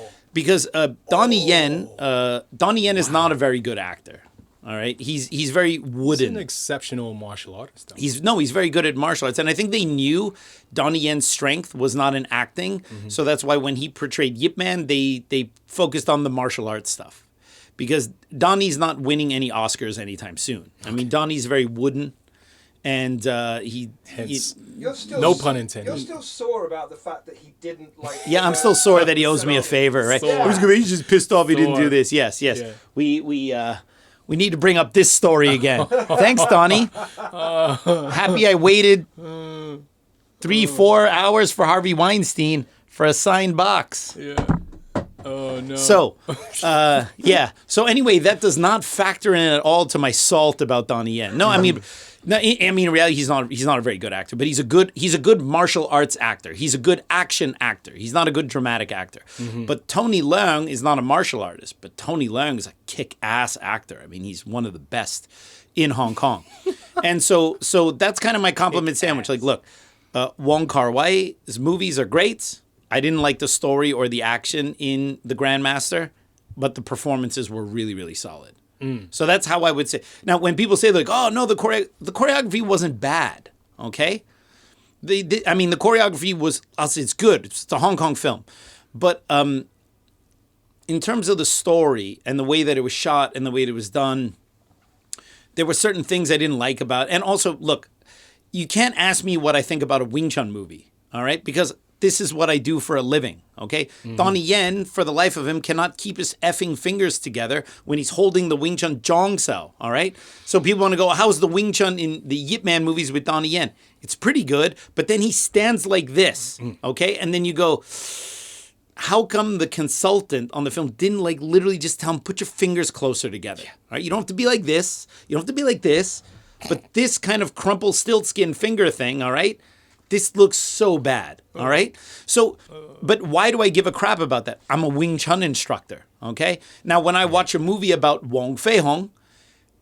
Donnie Yen is not a very good actor. All right, he's very wooden. He's an exceptional martial artist. He's very good at martial arts, and I think they knew Donnie Yen's strength was not in acting, so that's why when he portrayed Yip Man, they focused on the martial arts stuff, because Donnie's not winning any Oscars anytime soon. I mean, Donnie's very wooden, And he You're still No pun intended. You're still sore about the fact that he didn't like. Yeah, I'm still sore that he owes me a favor, right? He's just pissed off he didn't do this. Yes. Yeah. We need to bring up this story again. Thanks, Donnie. Happy I waited 3-4 hours for Harvey Weinstein for a signed box. Yeah. Oh no. So, yeah. So anyway, that does not factor in at all to my salt about Donnie Yen. No, I mean, in reality, he's not a very good actor, but he's a good martial arts actor. He's a good action actor. He's not a good dramatic actor. But Tony Leung is not a martial artist, but Tony Leung is a kick-ass actor. I mean, he's one of the best in Hong Kong. And so that's kind of my compliment sandwich. Like, look, Wong Kar-wai's movies are great. I didn't like the story or the action in The Grandmaster, but the performances were really, really solid. So that's how I would say. Now, when people say like, "Oh no, the choreography wasn't bad," okay? The choreography was. I'll say it's good. It's a Hong Kong film, but in terms of the story and the way that it was shot and the way that it was done, there were certain things I didn't like about. And also, look, you can't ask me what I think about a Wing Chun movie, all right? Because this is what I do for a living, okay? Donnie Yen, for the life of him, cannot keep his effing fingers together when he's holding the Wing Chun Zhong Sao, all right? So people want to go, how's the Wing Chun in the Yip Man movies with Donnie Yen? It's pretty good, but then he stands like this, okay? And then you go, how come the consultant on the film didn't like literally just tell him, put your fingers closer together, all right? You don't have to be like this. You don't have to be like this. But this kind of crumple stilt skin finger thing, all right? This looks so bad, all right? So, but why do I give a crap about that? I'm a Wing Chun instructor, okay? Now, when I watch a movie about Wong Fei Hong,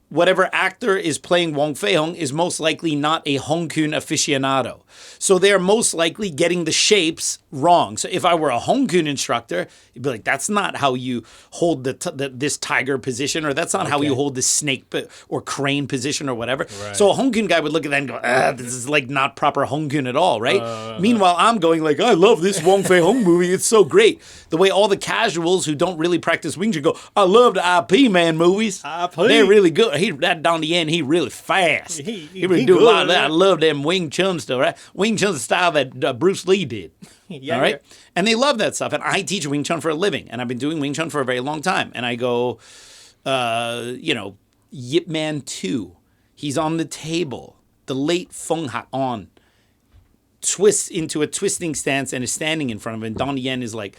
whatever actor is playing Wong Fei Hong is most likely not a Hong Kong aficionado. So they're most likely getting the shapes wrong. So if I were a Hong Kong instructor, you'd be like, that's not how you hold this tiger position, or that's not how you hold this snake or crane position or whatever. Right. So a Hong Kong guy would look at that and go, this is like not proper Hong Kong at all, right? Meanwhile, I'm going like, I love this Wong Fei Hong movie. It's so great. The way all the casuals who don't really practice Wing Chun go, I love the IP Man movies. They're really good. That Donnie Yen, he really fast. He really do a lot of that. I love them Wing Chun stuff, right? Wing Chun's the style that Bruce Lee did. All right? Yeah. And they love that stuff. And I teach Wing Chun for a living. And I've been doing Wing Chun for a very long time. And I go, Yip Man 2. He's on the table. The late Feng Hat On twists into a twisting stance and is standing in front of him. And Donnie Yen is like,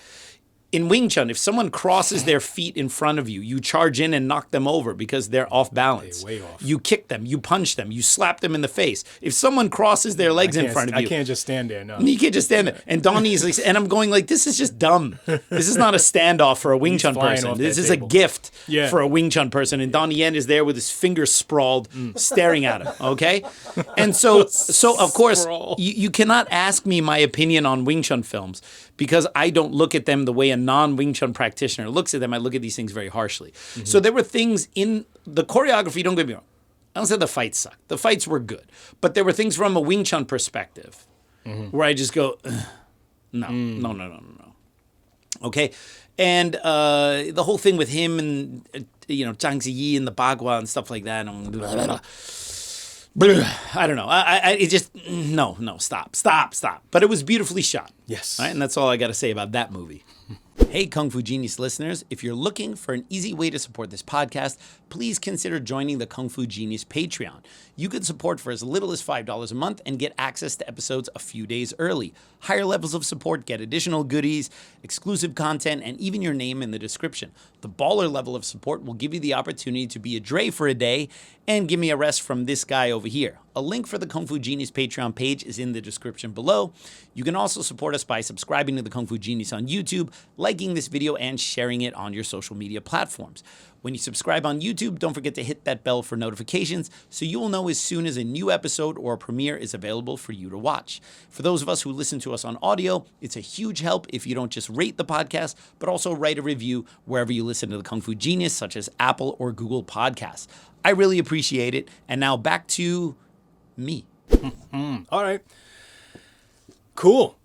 in Wing Chun, if someone crosses their feet in front of you, you charge in and knock them over because they're off balance. Way off. You kick them, you punch them, you slap them in the face. If someone crosses their legs in front of you, I can't just stand there. No, you can't just stand there. And Donnie's like, and I'm going like, this is just dumb. This is not a standoff for a Wing Chun person. This is a gift for a Wing Chun person. And Donnie Yen is there with his fingers sprawled, staring at him. Okay, and so of course you cannot ask me my opinion on Wing Chun films because I don't look at them the way a non-Wing Chun practitioner looks at them. I look at these things very harshly. So there were things in the choreography, don't get me wrong. I don't say the fights sucked. The fights were good. But there were things from a Wing Chun perspective where I just go, no. Okay? And the whole thing with him and, Zhang Ziyi and the Bagua and stuff like that. And blah, blah, blah. I don't know. It just, no, stop. But it was beautifully shot. Yes. Right? And that's all I got to say about that movie. Hey, Kung Fu Genius listeners, if you're looking for an easy way to support this podcast, please consider joining the Kung Fu Genius Patreon. You can support for as little as $5 a month and get access to episodes a few days early. Higher levels of support get additional goodies, exclusive content, and even your name in the description. The baller level of support will give you the opportunity to be a Dre for a day and give me a rest from this guy over here. A link for the Kung Fu Genius Patreon page is in the description below. You can also support us by subscribing to the Kung Fu Genius on YouTube, liking this video, and sharing it on your social media platforms. When you subscribe on YouTube, don't forget to hit that bell for notifications so you will know as soon as a new episode or a premiere is available for you to watch. For those of us who listen to us on audio, it's a huge help if you don't just rate the podcast, but also write a review wherever you listen to the Kung Fu Genius, such as Apple or Google Podcasts. I really appreciate it. And now back to me. All right. Cool.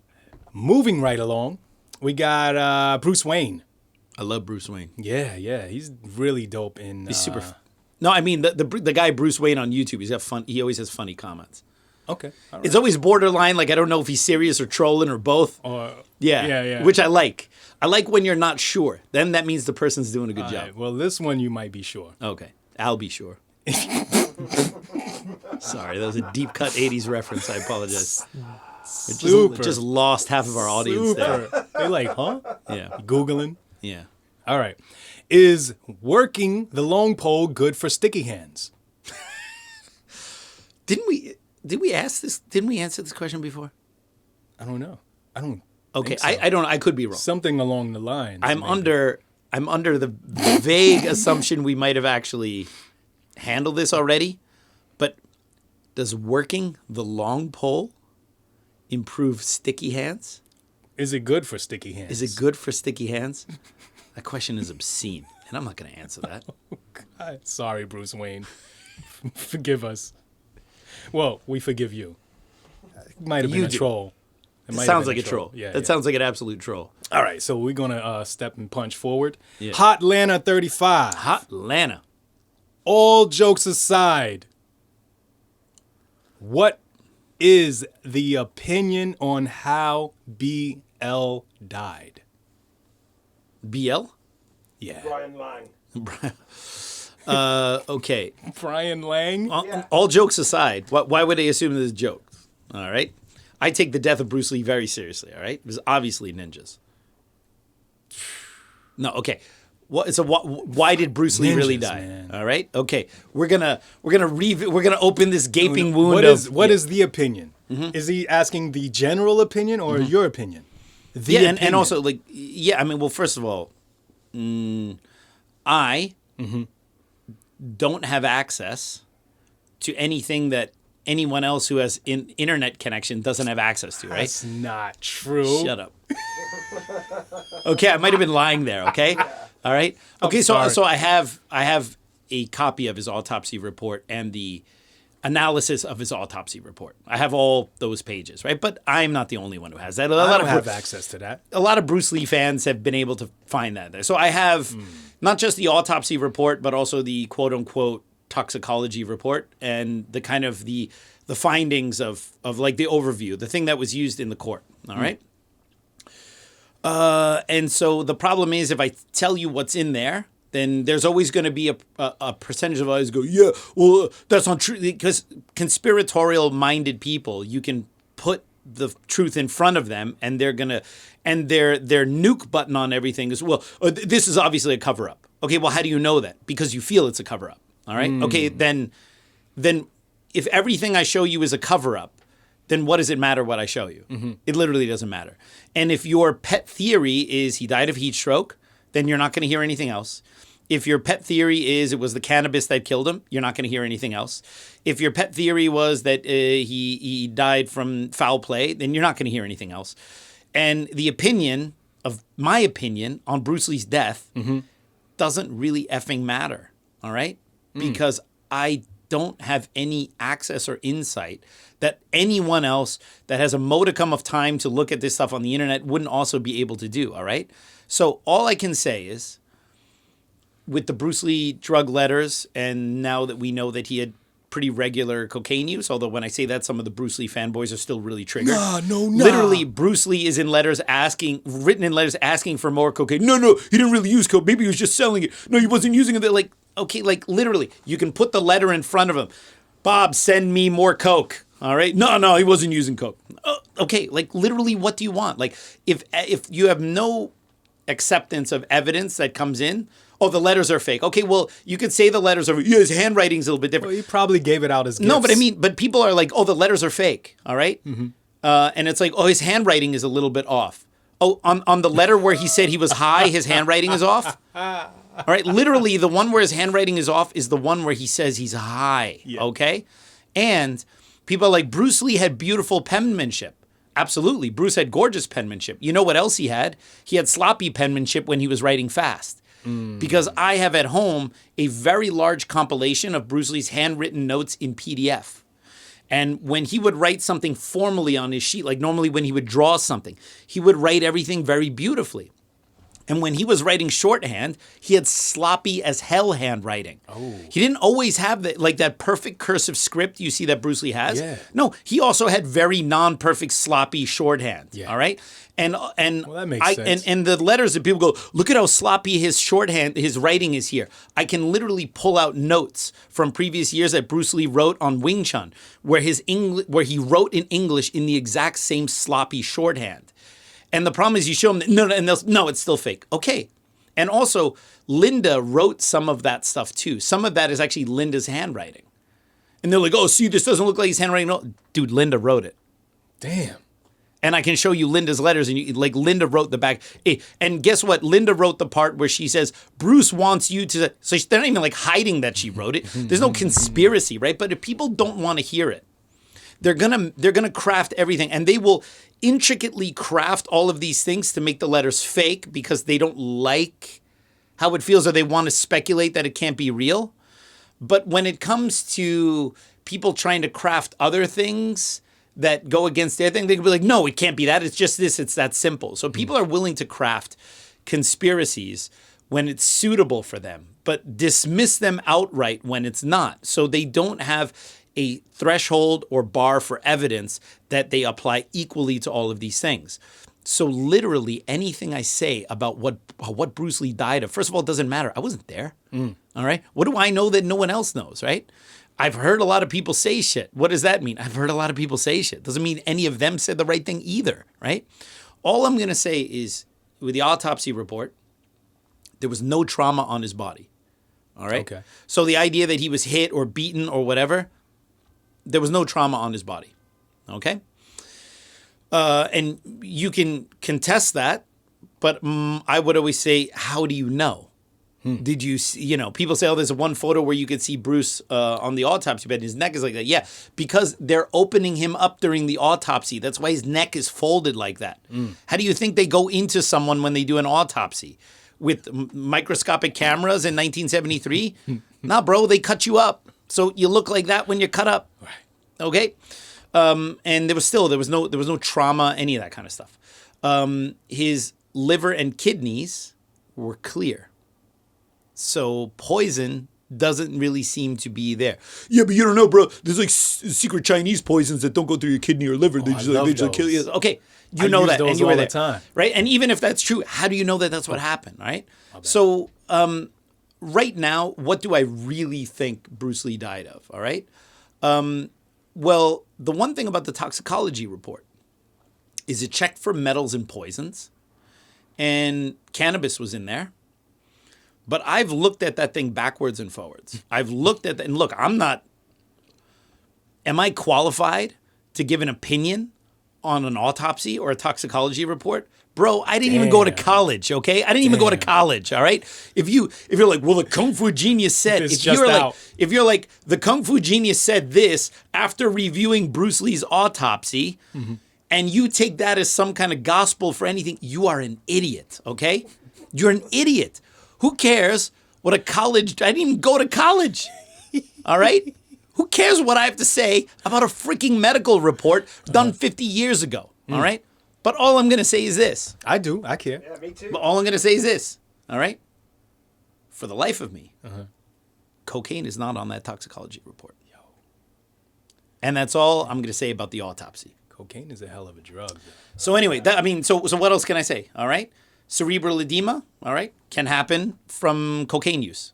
Moving right along, we got Bruce Wayne. I love Bruce Wayne. Yeah. He's really dope in... He's super... No, I mean the guy Bruce Wayne on YouTube. He's got fun. He always has funny comments. Okay. All right. It's always borderline. Like I don't know if he's serious or trolling or both. Yeah. Which I like. I like when you're not sure. Then that means the person's doing a good job. Right, well, this one you might be sure. Okay, I'll be sure. Sorry, that was a deep cut '80s reference. I apologize. Super. Just lost half of our audience there. They're like, huh? Yeah, Googling. yeah. All right. Is working the long pole good for sticky hands? Did we ask this? Didn't we answer this question before? I don't know. I don't. Okay, think so. I don't know. I could be wrong. Something along the lines. I'm maybe. under the vague assumption we might have actually handled this already. But does working the long pole improve sticky hands? Is it good for sticky hands? Is it good for sticky hands? That question is obscene, and I'm not going to answer that. God, sorry, Bruce Wayne. Forgive us. Well, we forgive you. It might have been You a do. troll. It sounds like a troll. Yeah. That sounds like an absolute troll. All right, so we're going to step and punch forward. Yeah. Hot Lana 35. Hot Lana. All jokes aside, what is the opinion on how BL died? BL? Yeah. Brian Lang. Okay. Brian Lang? All jokes aside, why would they assume this is jokes? All right. I take the death of Bruce Lee very seriously. All right. It was obviously ninjas. No. Okay. Why did Bruce Lee really Ninjas, die? man. All right. Okay. We're gonna open this gaping wound. What is the opinion? Is he asking the general opinion or your opinion? The Yeah, and opinion. also like I mean, well, first of all, I don't have access to anything that anyone else who has an internet connection doesn't have access to, right? That's not true. Shut up. Okay, I might have been lying there, okay? All right? Okay, so I have a copy of his autopsy report and the analysis of his autopsy report. I have all those pages, right? But I'm not the only one who has that. I don't have access to that. A lot of Bruce Lee fans have been able to find that there. So I have not just the autopsy report, but also the quote-unquote toxicology report and the kind of the findings of like the overview, the thing that was used in the court, all right? And so the problem is if I tell you what's in there, then there's always going to be a percentage of eyes go, yeah, well, that's not true. Because conspiratorial-minded people, you can put the truth in front of them, and they're going to, and their nuke button on everything is, well, this is obviously a cover-up. Okay, well, how do you know that? Because you feel it's a cover-up, all right? Okay, then if everything I show you is a cover-up, then what does it matter what I show you? It literally doesn't matter. And if your pet theory is he died of heat stroke, then you're not going to hear anything else. If your pet theory is it was the cannabis that killed him, you're not going to hear anything else. If your pet theory was that he died from foul play, then you're not going to hear anything else. And my opinion on Bruce Lee's death doesn't really effing matter, all right? Because I don't have any access or insight that anyone else that has a modicum of time to look at this stuff on the internet wouldn't also be able to do, all right? So all I can say is, with the Bruce Lee drug letters, and now that we know that he had pretty regular cocaine use, although when I say that, some of the Bruce Lee fanboys are still really triggered. No. Literally, Bruce Lee is written in letters asking for more cocaine. No, he didn't really use coke. Maybe he was just selling it. No, he wasn't using it. They're like, okay, like literally, you can put the letter in front of him. Bob, send me more coke. All right? No, he wasn't using coke. Okay, like literally, what do you want? Like, if you have no acceptance of evidence that comes in, the letters are fake. Okay, well, you could say the letters are, his handwriting's a little bit different. Well, he probably gave it out as gifts. No, but people are like, the letters are fake, all right? And it's like, his handwriting is a little bit off. On the letter where he said he was high, his handwriting is off? All right, literally, the one where his handwriting is off is the one where he says he's high, okay? And people are like, Bruce Lee had beautiful penmanship. Absolutely, Bruce had gorgeous penmanship. You know what else he had? He had sloppy penmanship when he was writing fast. Because I have at home a very large compilation of Bruce Lee's handwritten notes in PDF. And when he would write something formally on his sheet, like normally when he would draw something, he would write everything very beautifully. And when he was writing shorthand, he had sloppy as hell handwriting. Oh. He didn't always have that perfect cursive script you see that Bruce Lee has. Yeah. No, he also had very non-perfect, sloppy shorthand. Yeah. All right? And that makes sense. And the letters that people go, look at how sloppy his shorthand, his writing is here. I can literally pull out notes from previous years that Bruce Lee wrote on Wing Chun, where where he wrote in English in the exact same sloppy shorthand. And the problem is you show them, no, it's still fake. Okay. And also, Linda wrote some of that stuff too. Some of that is actually Linda's handwriting. And they're like, oh, see, this doesn't look like his handwriting. No, dude, Linda wrote it. Damn. And I can show you Linda's letters, and Linda wrote the back. And guess what? Linda wrote the part where she says, Bruce wants you to, so they're not even like hiding that she wrote it. There's no conspiracy, right? But if people don't want to hear it, they're gonna craft everything, and they will intricately craft all of these things to make the letters fake because they don't like how it feels, or they want to speculate that it can't be real. But when it comes to people trying to craft other things that go against their thing, they can be like, no, it can't be that. It's just this. It's that simple. So people are willing to craft conspiracies when it's suitable for them, but dismiss them outright when it's not. So they don't have a threshold or bar for evidence that they apply equally to all of these things. So literally anything I say about what Bruce Lee died of, first of all, it doesn't matter. I wasn't there. All right. What do I know that no one else knows, right? I've heard a lot of people say shit. What does that mean? I've heard a lot of people say shit. Doesn't mean any of them said the right thing either, right? All I'm going to say is with the autopsy report, there was no trauma on his body. All right. Okay. So the idea that he was hit or beaten or whatever, there was no trauma on his body. Okay. And you can contest that, but I would always say, how do you know? Did you see, people say, oh, there's one photo where you could see Bruce on the autopsy bed. His neck is like that. Yeah, because they're opening him up during the autopsy. That's why his neck is folded like that. How do you think they go into someone when they do an autopsy? With microscopic cameras in 1973? Nah, bro, they cut you up. So you look like that when you're cut up. Okay? And there was no trauma, any of that kind of stuff. His liver and kidneys were clear. So poison doesn't really seem to be there. Yeah, but you don't know, bro. There's like secret Chinese poisons that don't go through your kidney or liver. They just kill you. Okay, you know that, and you were there, time. Right? And even if that's true, how do you know that that's what happened, right? So right now, what do I really think Bruce Lee died of? All right. Well, the one thing about the toxicology report is it checked for metals and poisons, and cannabis was in there. But I've looked at that thing backwards and forwards. I've looked at that, and look, am I qualified to give an opinion on an autopsy or a toxicology report? Bro, I didn't even go to college, okay? I didn't even go to college, all right? If you're like, well, the Kung Fu Genius said, if you're like, the Kung Fu Genius said this after reviewing Bruce Lee's autopsy, and you take that as some kind of gospel for anything, you are an idiot, okay? You're an idiot. Who cares what a college... I didn't even go to college. All right? Who cares what I have to say about a freaking medical report done 50 years ago? All right? But all I'm going to say is this. I do. I care. Yeah, me too. But all I'm going to say is this. All right? For the life of me, cocaine is not on that toxicology report. And that's all I'm going to say about the autopsy. Cocaine is a hell of a drug. Though. So anyway, so what else can I say? All right? Cerebral edema, all right, can happen from cocaine use.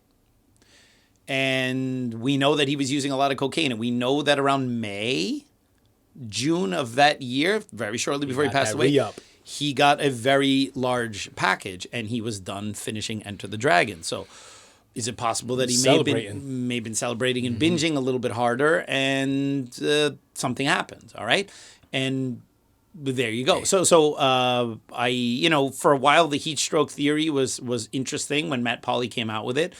And we know that he was using a lot of cocaine. And we know that around June of that year, very shortly before he passed away, he got a very large package. And he was done finishing Enter the Dragon. So is it possible that he may have been celebrating and binging a little bit harder and something happened, all right? And there you go. So I for a while the heat stroke theory was interesting when Matt Pauly came out with it,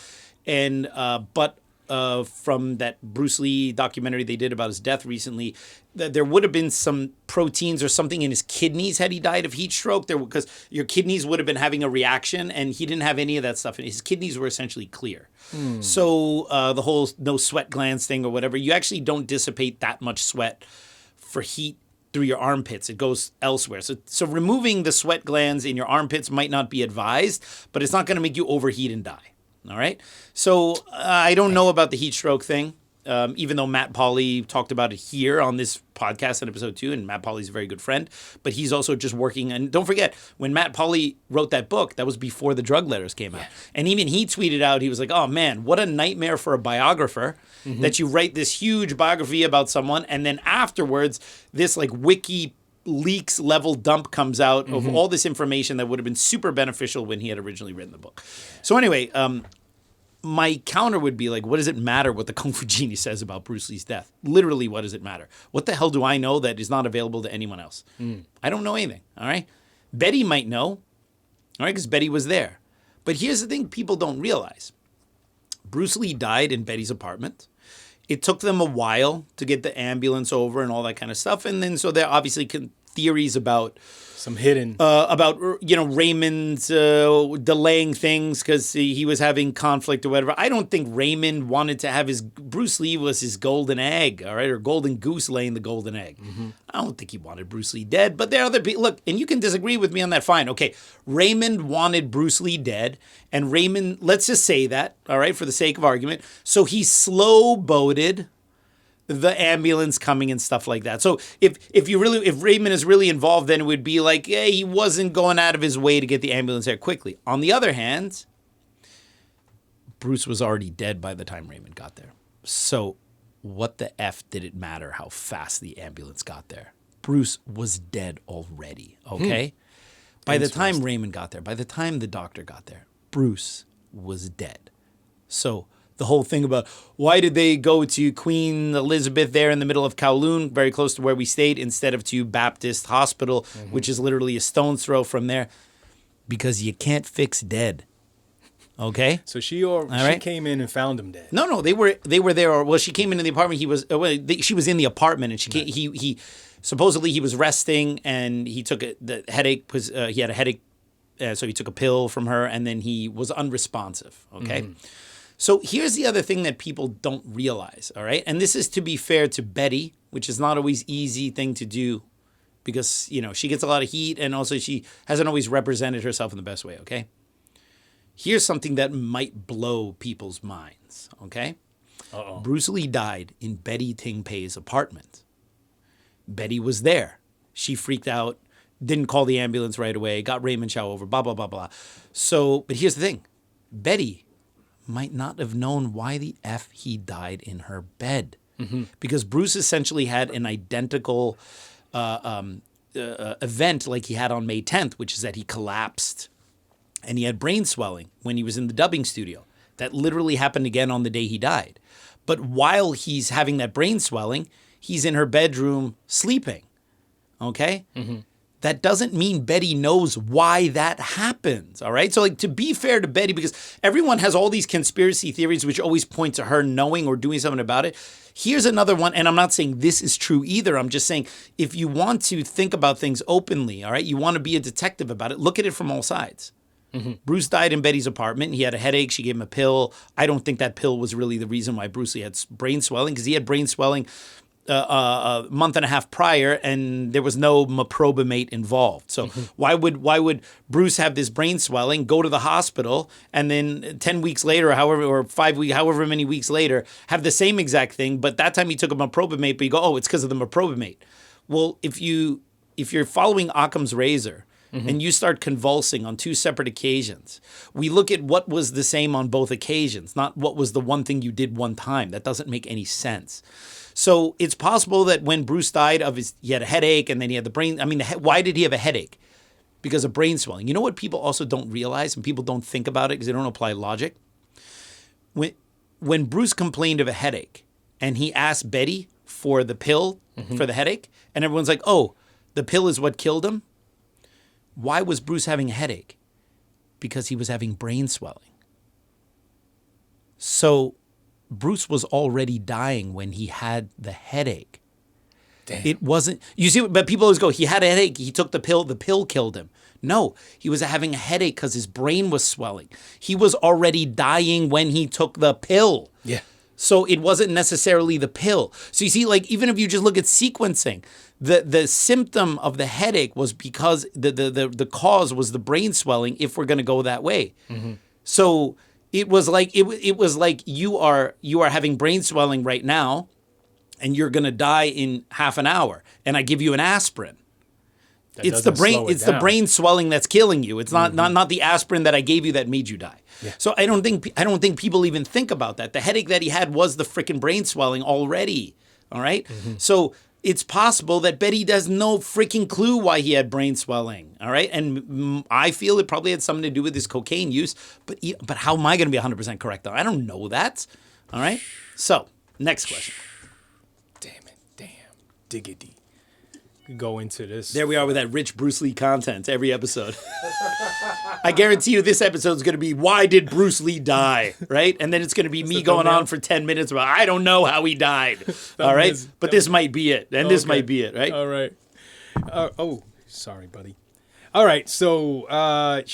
and but from that Bruce Lee documentary they did about his death recently, there would have been some proteins or something in his kidneys had he died of heat stroke. Because your kidneys would have been having a reaction, and he didn't have any of that stuff, and his kidneys were essentially clear. So the whole no sweat glands thing or whatever, you actually don't dissipate that much sweat for heat through your armpits. It goes elsewhere. So removing the sweat glands in your armpits might not be advised, but it's not going to make you overheat and die. All right? So I don't know about the heat stroke thing. Even though Matt Pauly talked about it here on this podcast in episode 2, and Matt Pauly's a very good friend, but he's also just working. And don't forget, when Matt Pauly wrote that book, that was before the drug letters came out. And even he tweeted out, he was like, oh man, what a nightmare for a biographer that you write this huge biography about someone, and then afterwards, this like wiki leaks level dump comes out of all this information that would have been super beneficial when he had originally written the book. So anyway, my counter would be like, what does it matter what the Kung Fu Genius says about Bruce Lee's death? Literally, what does it matter? What the hell do I know that is not available to anyone else? I don't know anything, all right? Betty might know, all right, because Betty was there. But here's the thing people don't realize. Bruce Lee died in Betty's apartment. It took them a while to get the ambulance over and all that kind of stuff. And then so there are obviously theories about some hidden about Raymond's delaying things because he was having conflict or whatever. I don't think Raymond wanted to have Bruce Lee was his golden egg, all right, or golden goose laying the golden egg. I don't think he wanted Bruce Lee dead, but there are other people. Look, and you can disagree with me on that. Fine, okay. Raymond wanted Bruce Lee dead, and Raymond, let's just say that, all right, for the sake of argument. So he slow-boated the ambulance coming and stuff like that. So if Raymond is really involved, then it would be like, yeah, he wasn't going out of his way to get the ambulance there quickly. On the other hand, Bruce was already dead by the time Raymond got there. So what the F did it matter how fast the ambulance got there? Bruce was dead already, okay? By the time Raymond got there, by the time the doctor got there, Bruce was dead. So the whole thing about why did they go to Queen Elizabeth there in the middle of Kowloon, very close to where we stayed, instead of to Baptist Hospital, which is literally a stone's throw from there? Because you can't fix dead. Okay? So she came in and found him dead. No, they were there. Or well, she came into the apartment. She was in the apartment, and he supposedly he was resting, and he took the headache because he had a headache, so he took a pill from her, and then he was unresponsive. Okay. So here's the other thing that people don't realize, all right? And this is to be fair to Betty, which is not always easy thing to do because, she gets a lot of heat and also she hasn't always represented herself in the best way, okay? Here's something that might blow people's minds, okay? Bruce Lee died in Betty Ting Pei's apartment. Betty was there. She freaked out, didn't call the ambulance right away, got Raymond Chow over, blah, blah, blah, blah. So, but here's the thing. Betty might not have known why the F he died in her bed. Because Bruce essentially had an identical event like he had on May 10th, which is that he collapsed and he had brain swelling when he was in the dubbing studio. That literally happened again on the day he died. But while he's having that brain swelling, he's in her bedroom sleeping. Okay? That doesn't mean Betty knows why that happens, all right? So, to be fair to Betty, because everyone has all these conspiracy theories which always point to her knowing or doing something about it. Here's another one, and I'm not saying this is true either. I'm just saying if you want to think about things openly, all right, you want to be a detective about it, look at it from all sides. Bruce died in Betty's apartment. He had a headache. She gave him a pill. I don't think that pill was really the reason why Bruce Lee had brain swelling, because he had brain swelling a month and a half prior, and there was no meprobamate involved. So why would Bruce have this brain swelling, go to the hospital, and then 10 weeks later, or 5 weeks, however many weeks later, have the same exact thing, but that time he took a meprobamate, but you go, oh, it's because of the meprobamate. Well, if you're following Occam's razor, and you start convulsing on 2 separate occasions, we look at what was the same on both occasions, not what was the one thing you did one time. That doesn't make any sense. So it's possible that when Bruce died he had a headache and then he had the brain. Why did he have a headache? Because of brain swelling. You know what people also don't realize and people don't think about it because they don't apply logic? When Bruce complained of a headache and he asked Betty for the pill for the headache, and everyone's like, oh, the pill is what killed him. Why was Bruce having a headache? Because he was having brain swelling. So Bruce was already dying when he had the headache. Damn. It wasn't, you see, but people always go, he had a headache, he took the pill killed him. No, he was having a headache because his brain was swelling. He was already dying when he took the pill. Yeah. So it wasn't necessarily the pill. So you see, like, even if you just look at sequencing, the symptom of the headache was because the cause was the brain swelling, if we're going to go that way. So it was like you are having brain swelling right now, and you're going to die in half an hour, and I give you an aspirin. It's the brain swelling that's killing you. It's not the aspirin that I gave you that made you die. Yeah. So I don't think people even think about that. The headache that he had was the freaking brain swelling already. All right? So it's possible that Betty has no freaking clue why he had brain swelling. All right? And I feel it probably had something to do with his cocaine use. But how am I going to be 100% correct, though? I don't know that. All right? So, next question. Damn. Diggity. Go into this. There we are with that rich Bruce Lee content every episode. I guarantee you this episode is going to be, why did Bruce Lee die? Right? And then it's going to be me going on for 10 minutes about, I don't know how he died. All right? But this might be it. And this might be it, right? All right. Sorry, buddy. All right. So, I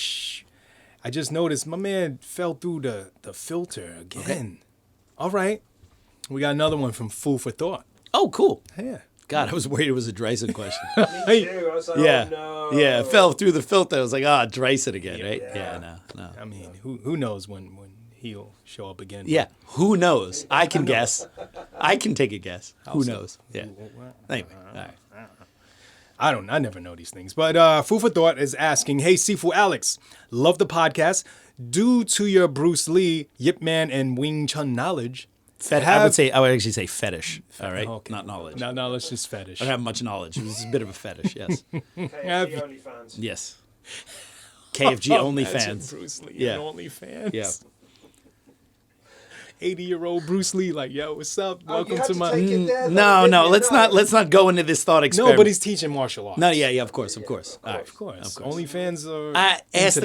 just noticed my man fell through the filter again. Okay. All right. We got another one from Food for Thought. Oh, cool. Yeah. God, I was worried it was a Dre Ison question. Me too. I was like, yeah. oh, no. Yeah, it fell through the filter. I was like, Dre Ison again, right? Yeah, no. I mean, who knows when he'll show up again? Yeah, who knows? I can guess. I can take a guess. Who knows? Yeah. Anyway, all right. I never know these things. But Food for Thought is asking, hey, Sifu Alex, love the podcast. Due to your Bruce Lee, Yip Man, and Wing Chun knowledge, I would actually say fetish. All right, okay. Not knowledge. Not knowledge, just fetish. I don't have much knowledge. This is a bit of a fetish. Yes. KFG OnlyFans. Yes. KFG OnlyFans. Bruce Lee and OnlyFans. Yeah. 80-year-old Bruce Lee, like, yo, what's up? Welcome to my. No. Let's not go into this thought experiment. No, but he's teaching martial arts. No, yeah, of course. All right. Of course. OnlyFans are. Ask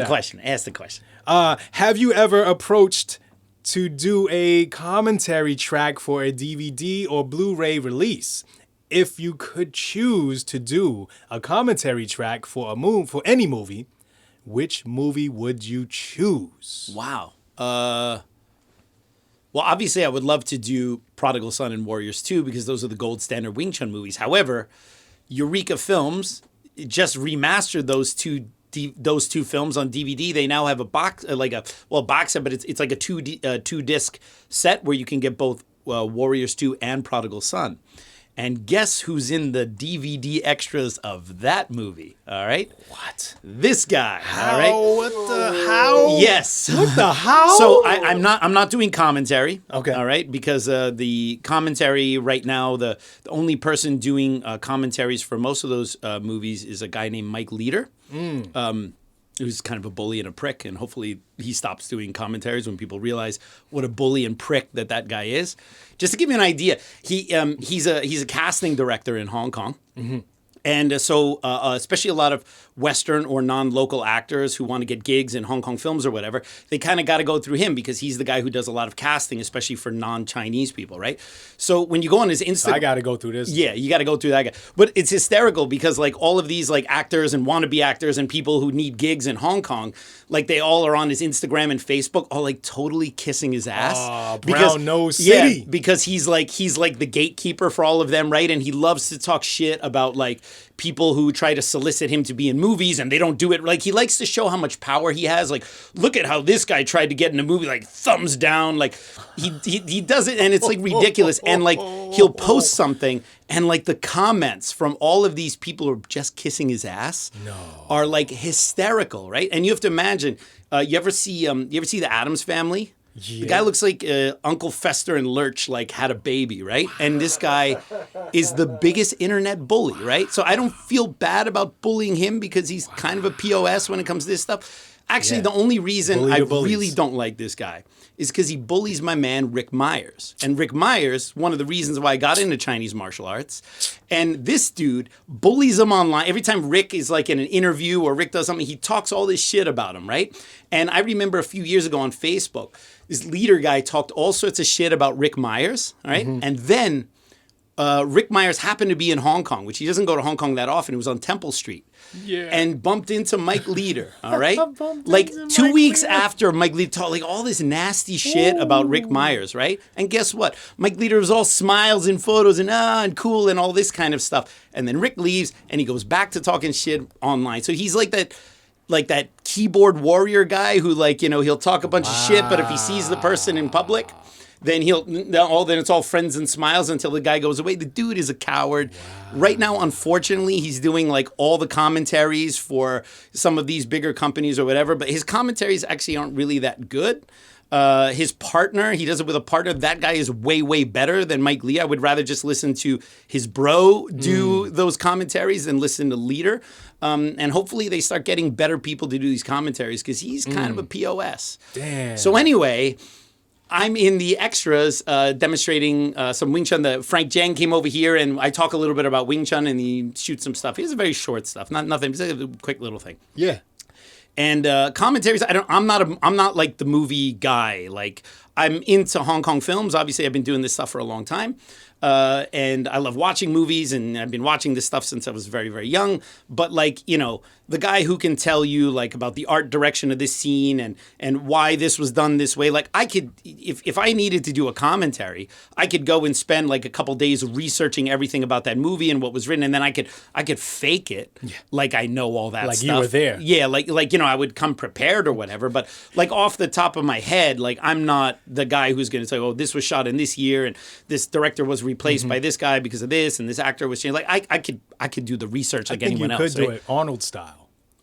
the question. Have you ever approached to do a commentary track for a DVD or Blu-ray release? If you could choose to do a commentary track for for any movie, which movie would you choose? Wow. Well, obviously, I would love to do Prodigal Son and Warriors 2 because those are the gold standard Wing Chun movies. However, Eureka Films just remastered those two films on DVD. They now have a box, box set, but it's like a two disc set where you can get both Warriors 2 and Prodigal Son. And guess who's in the DVD extras of that movie? All right. What? This guy. How? All right. What the how? Yes. What the how? So I'm not doing commentary. Okay. All right, because the commentary right now, the only person doing commentaries for most of those movies is a guy named Mike Leader. Who's kind of a bully and a prick, and hopefully he stops doing commentaries when people realize what a bully and prick that guy is. Just to give you an idea, he's a casting director in Hong Kong. Mm-hmm. And so especially a lot of Western or non-local actors who want to get gigs in Hong Kong films or whatever, they kind of got to go through him because he's the guy who does a lot of casting, especially for non-Chinese people, right? So when you go on his Instagram... I got to go through this. Yeah, you got to go through that guy. But it's hysterical because like all of these like actors and wannabe actors and people who need gigs in Hong Kong, like they all are on his Instagram and Facebook, all like totally kissing his ass. Brown Nose City. Yeah, because he's like the gatekeeper for all of them, right? And he loves to talk shit about like people who try to solicit him to be in movies and they don't do it. Like he likes to show how much power he has. Like, look at how this guy tried to get in a movie, like thumbs down. Like he does it and it's like ridiculous. And like he'll post something and like the comments from all of these people who are just kissing his ass are like hysterical, right? And you have to imagine, you ever see the Addams Family? Yeah. The guy looks like Uncle Fester and Lurch like had a baby, right? And this guy is the biggest internet bully, right? So I don't feel bad about bullying him because he's kind of a POS when it comes to this stuff. Actually, the only reason I really don't like this guy is because he bullies my man Rick Myers. And Rick Myers, one of the reasons why I got into Chinese martial arts. And this dude bullies him online. Every time Rick is like in an interview or Rick does something, he talks all this shit about him, right? And I remember a few years ago on Facebook, this leader guy talked all sorts of shit about Rick Myers, all right? Mm-hmm. And then Rick Myers happened to be in Hong Kong, which he doesn't go to Hong Kong that often. It was on Temple Street. Yeah. And bumped into Mike Leader, all right? Bumped Like into 2 Mike weeks Leader. after Mike Leader taught like all this nasty shit about Rick Myers, right? And guess what? Mike Leader was all smiles and photos and cool and all this kind of stuff. And then Rick leaves and he goes back to talking shit online. So he's like that keyboard warrior guy who he'll talk a bunch of shit, but if he sees the person in public, then then it's all friends and smiles until the guy goes away. The dude is a coward. Wow. Right now, unfortunately, he's doing like all the commentaries for some of these bigger companies or whatever, but his commentaries actually aren't really that good. His partner, he does it with a partner. That guy is way, way better than Mike Lee. I would rather just listen to his bro do those commentaries than listen to Leader. And hopefully they start getting better people to do these commentaries because he's kind of a POS. Damn. So anyway, I'm in the extras demonstrating some Wing Chun. Frank Jiang came over here, and I talk a little bit about Wing Chun, and he shoots some stuff. It's very short stuff, nothing. It's a quick little thing. Yeah. And commentaries. I'm not like the movie guy. Like I'm into Hong Kong films. Obviously, I've been doing this stuff for a long time. And I love watching movies, and I've been watching this stuff since I was very, very young. But the guy who can tell you like about the art direction of this scene and why this was done this way, like I could, if I needed to do a commentary, I could go and spend like a couple days researching everything about that movie and what was written, and then I could fake it like I know all that like stuff. you were there. Yeah, like I would come prepared or whatever. But like off the top of my head, like I'm not the guy who's going to say, oh, this was shot in this year and this director was replaced by this guy because of this and this actor was changed. Like I could do the research like anyone else. I think you could do it Arnold style.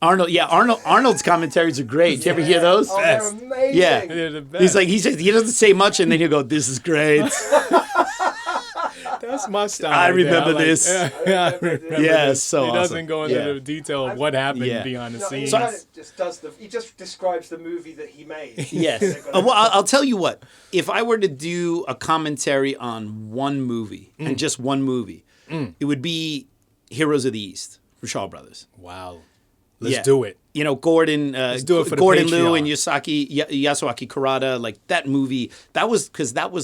Arnold's commentaries are great. Did you ever hear those? Oh, they're amazing. Yeah. They're the best. He's like he doesn't say much and then he'll go, "This is great." That's my style. I right there. remember like, this. I remember Yeah, this. so he awesome. doesn't go into Yeah. the detail of what happened Yeah. behind the No, scenes. he kind of just does he just describes the movie that he made. Yes. Well, I'll tell you what. If I were to do a commentary on one movie and just one movie, it would be Heroes of the East from Shaw Brothers. Wow. Let's Yeah. do it. Gordon, do it for the Gordon Liu Patreon. and Yasuaki Kurata, like that movie. That was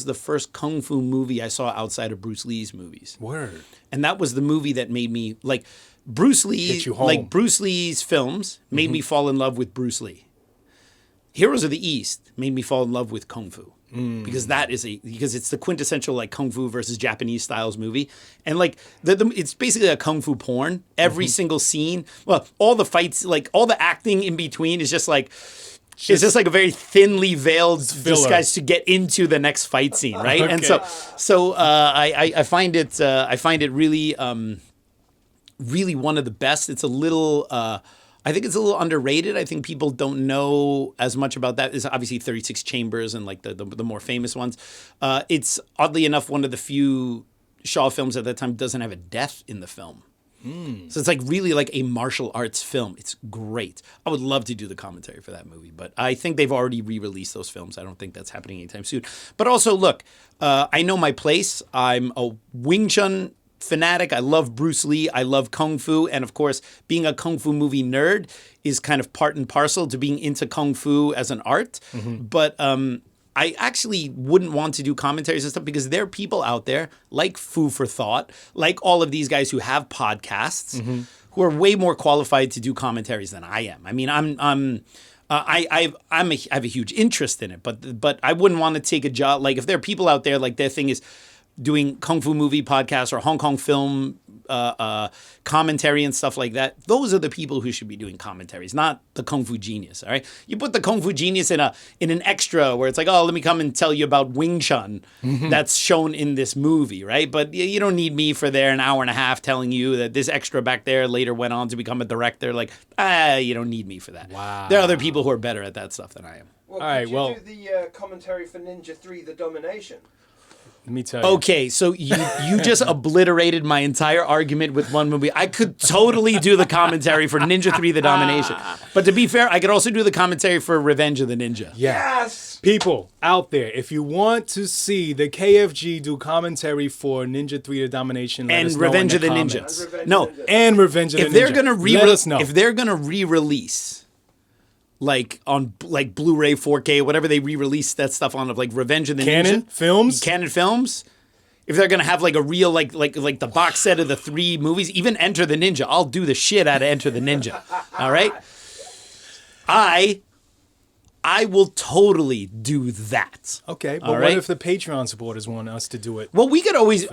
the first kung fu movie I saw outside of Bruce Lee's movies. Word. And that was the movie that made me like Bruce Lee. Hit you home. Like Bruce Lee's films made me fall in love with Bruce Lee. Heroes of the East made me fall in love with kung fu. Because because it's the quintessential like kung fu versus Japanese styles movie, and like it's basically a kung fu porn. Every single scene, well, all the fights, like all the acting in between is just like it's just like a very thinly veiled disguise to get into the next fight scene, right? Okay. And so I find it really really one of the best. It's a little. I think it's a little underrated. I think people don't know as much about that. It's obviously 36 Chambers and like the more famous ones. It's oddly enough one of the few Shaw films at that time doesn't have a death in the film. So it's like really like a martial arts film. It's great. I would love to do the commentary for that movie, but I think they've already re-released those films. I don't think that's happening anytime soon. But also, look, I know my place. I'm a Wing Chun fanatic. I love Bruce Lee. I love Kung Fu. And of course, being a Kung Fu movie nerd is kind of part and parcel to being into Kung Fu as an art. But I actually wouldn't want to do commentaries and stuff because there are people out there like Food for Thought, like all of these guys who have podcasts who are way more qualified to do commentaries than I am. I mean, I have a huge interest in it, but I wouldn't want to take a job. Like if there are people out there, like their thing is doing Kung Fu movie podcasts or Hong Kong film commentary and stuff like that. Those are the people who should be doing commentaries, not the Kung Fu genius. All right, you put the Kung Fu genius in an extra where it's like, oh, let me come and tell you about Wing Chun that's shown in this movie, right? But you don't need me for there an hour and a half telling you that this extra back there later went on to become a director. Like, you don't need me for that. Wow. There are other people who are better at that stuff than I am. Well, All right, could you well- do the commentary for Ninja 3: The Domination? Let me tell you. Okay, so you just obliterated my entire argument with one movie. I could totally do the commentary for Ninja 3: The Domination. But to be fair, I could also do the commentary for Revenge of the Ninja. Yes! People out there, if you want to see the KFG do commentary for Ninja 3: The Domination, let And us know in Revenge the of the comments. Ninja. And Revenge No, of the Ninja. And Revenge of if the they're Ninja. gonna Let us know. if they're gonna re-release like on like Blu-ray 4K, whatever they re-release that stuff on of like Revenge of the Canon Ninja. Films? Canon Films. if they're gonna have like a real like the box set of the 3 movies, even Enter the Ninja, I'll do the shit out of Enter the Ninja. All right, I will totally do that. Okay, but All what right? if the Patreon supporters want us to do it? Well, we can always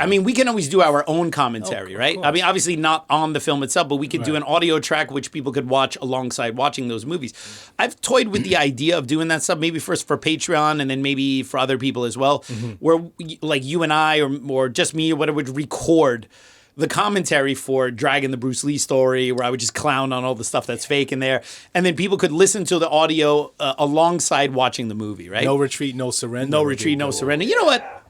do our own commentary, of right? I mean, course. obviously not on the film itself, but we could do Right. an audio track which people could watch alongside watching those movies. I've toyed with the idea of doing that stuff, maybe first for Patreon and then maybe for other people as well, where like you and I or just me or whatever would record the commentary for Dragon the Bruce Lee story, where I would just clown on all the stuff that's fake in there. And then people could listen to the audio alongside watching the movie, right? No retreat, no surrender. No retreat, no surrender. You know what?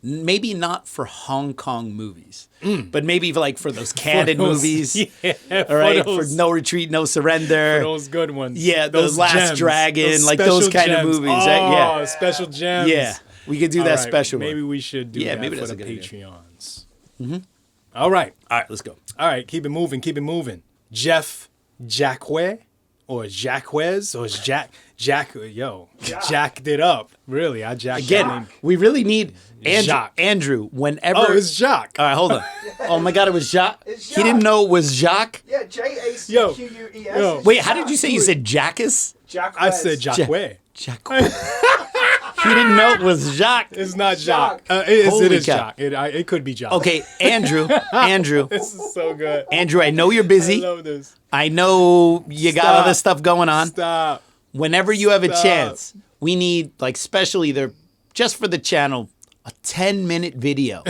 Maybe not for Hong Kong movies, but maybe for those candid movies. Yeah, all right, for No Retreat, No Surrender. those good ones. Yeah, those Last gems, Dragon, like special those kind of gems. movies. Oh, Right? Yeah, special gems. yeah. We could do All that right, special Maybe one. we should do Yeah, that maybe for that's the a good idea. Patreons. All right. All right, let's go. All right, keep it moving, keep it moving. Jeff Jacques or Jacques or Jack jacked it up. Really, I jacked that Again, name. we really need Jacques. Andrew whenever. Oh, it's Jacques. All right, hold on. Oh my God, it was Jacques. It's He didn't Jacques. know it was Jacques. Yeah, JACQUES. Yo. Wait, how did you say? You said Jacques? Jacques. I said Jacques. Jacques. He didn't know it was Jacques. It's not Jacques. Jacques. It Holy is cow. Jacques. It could be Jacques. Okay, Andrew. This is so good. Andrew, I know you're busy. I love this. I know you got Stop. other stuff going on. Stop. Whenever you have a Stop. chance, we need, like, special either just for the channel, a 10-minute video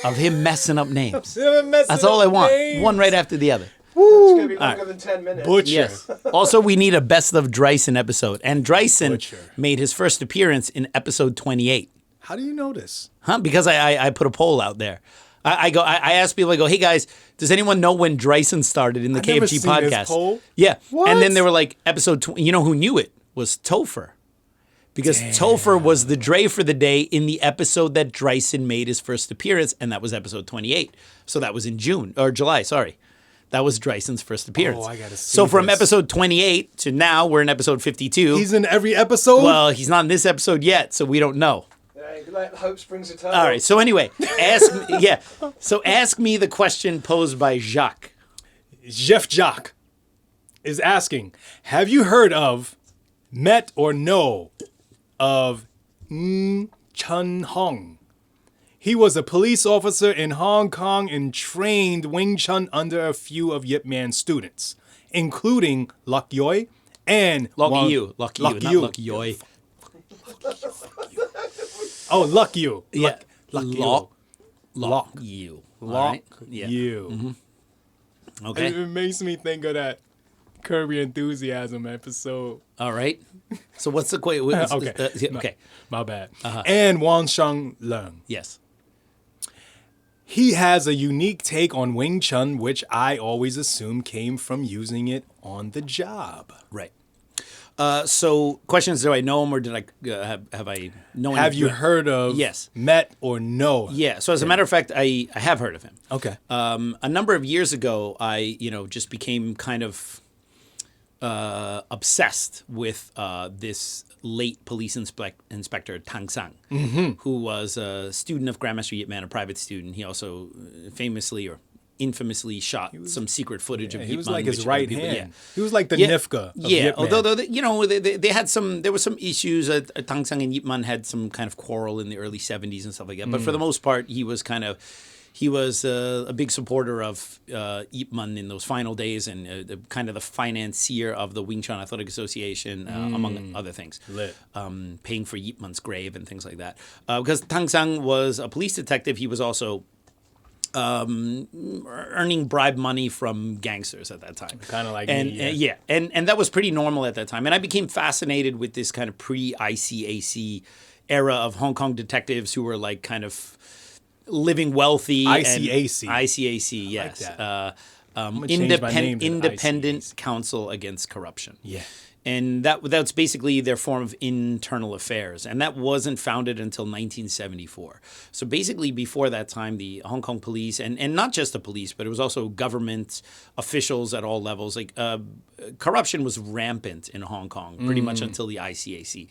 of him messing up names. That's all I want. One right after the other. It's going to be longer than 10 minutes. Butcher. Yes. Also, we need a best of Dryson episode. And Dryson Butcher. made his first appearance in episode 28. How do you know this? Huh? Because I put a poll out there. I asked people, I go, hey guys, does anyone know when Dryson started in the I've never KFG seen this podcast? poll. Yeah. What? And then they were like, episode 20. You know who knew it? Was Topher. Because Topher was the Dre for the day in the episode that Dryson made his first appearance, and that was episode 28. So that was in July, sorry. That was Dryson's first appearance. Oh, I gotta see So from this. episode 28 to now, we're in episode 52. He's in every episode? Well, he's not in this episode yet, so we don't know. Like hope springs eternal. All right. So anyway, ask me the question posed by Jacques. Jeff Jacques is asking, have you heard of, met or know of Chun Hong? He was a police officer in Hong Kong and trained Wing Chun under a few of Yip Man's students, including Luck Yoy and Lucky you, not Lucky Yoy. Oh, Luck You. Yeah. Luck You. Lock you. All right? Yeah. You. Okay. It makes me think of that Curb Your Enthusiasm episode. All right. So what's the question? Okay. Okay. My bad. And Wang Shang Leung. Yes. He has a unique take on Wing Chun, which I always assume came from using it on the job. Right. So questions: do I know him, or did I have I known? Have you heard of? Yes. Met or know? Yeah. So as a matter of fact, I have heard of him. Okay. A number of years ago, I just became kind of obsessed with this late police inspector Tang Sang, who was a student of Grandmaster Yip Man, a private student. He also famously or infamously shot some secret footage of Yip Man. He was like his which right people- hand. Yeah. He was like the Yeah, Nifka of yeah. Yip Man. Although they had there were some issues. Tang Sang and Yip Man had some kind of quarrel in the early '70s and stuff like that. But for the most part, he was a big supporter of Yip Man in those final days, and kind of the financier of the Wing Chun Athletic Association, among other things. Lit. Paying for Yip Man's grave and things like that. Because Tang Sang was a police detective, he was also earning bribe money from gangsters at that time. Kind of like and, me, yeah. and that was pretty normal at that time. And I became fascinated with this kind of pre-ICAC era of Hong Kong detectives who were like kind of living wealthy. ICAC. ICAC, yes. that. gonna change my name to Independent ICAC. Council Against Corruption. Yeah. And that's basically their form of internal affairs. And that wasn't founded until 1974. So basically before that time, the Hong Kong police, and not just the police, but it was also government officials at all levels, like corruption was rampant in Hong Kong pretty much until the ICAC.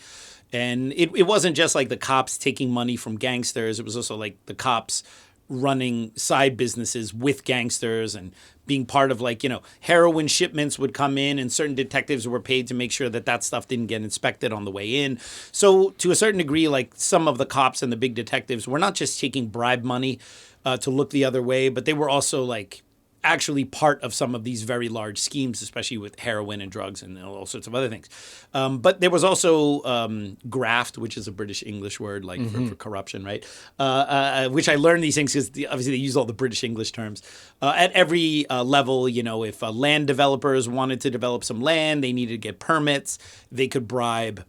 And it wasn't just like the cops taking money from gangsters. It was also like the cops running side businesses with gangsters and being part of, like, heroin shipments would come in and certain detectives were paid to make sure that that stuff didn't get inspected on the way in. So to a certain degree, like, some of the cops and the big detectives were not just taking bribe money to look the other way, but they were also like actually part of some of these very large schemes, especially with heroin and drugs and all sorts of other things. But there was also graft, which is a British English word, like for corruption, right? Which I learned these things because obviously they use all the British English terms. At every level, if land developers wanted to develop some land, they needed to get permits. They could bribe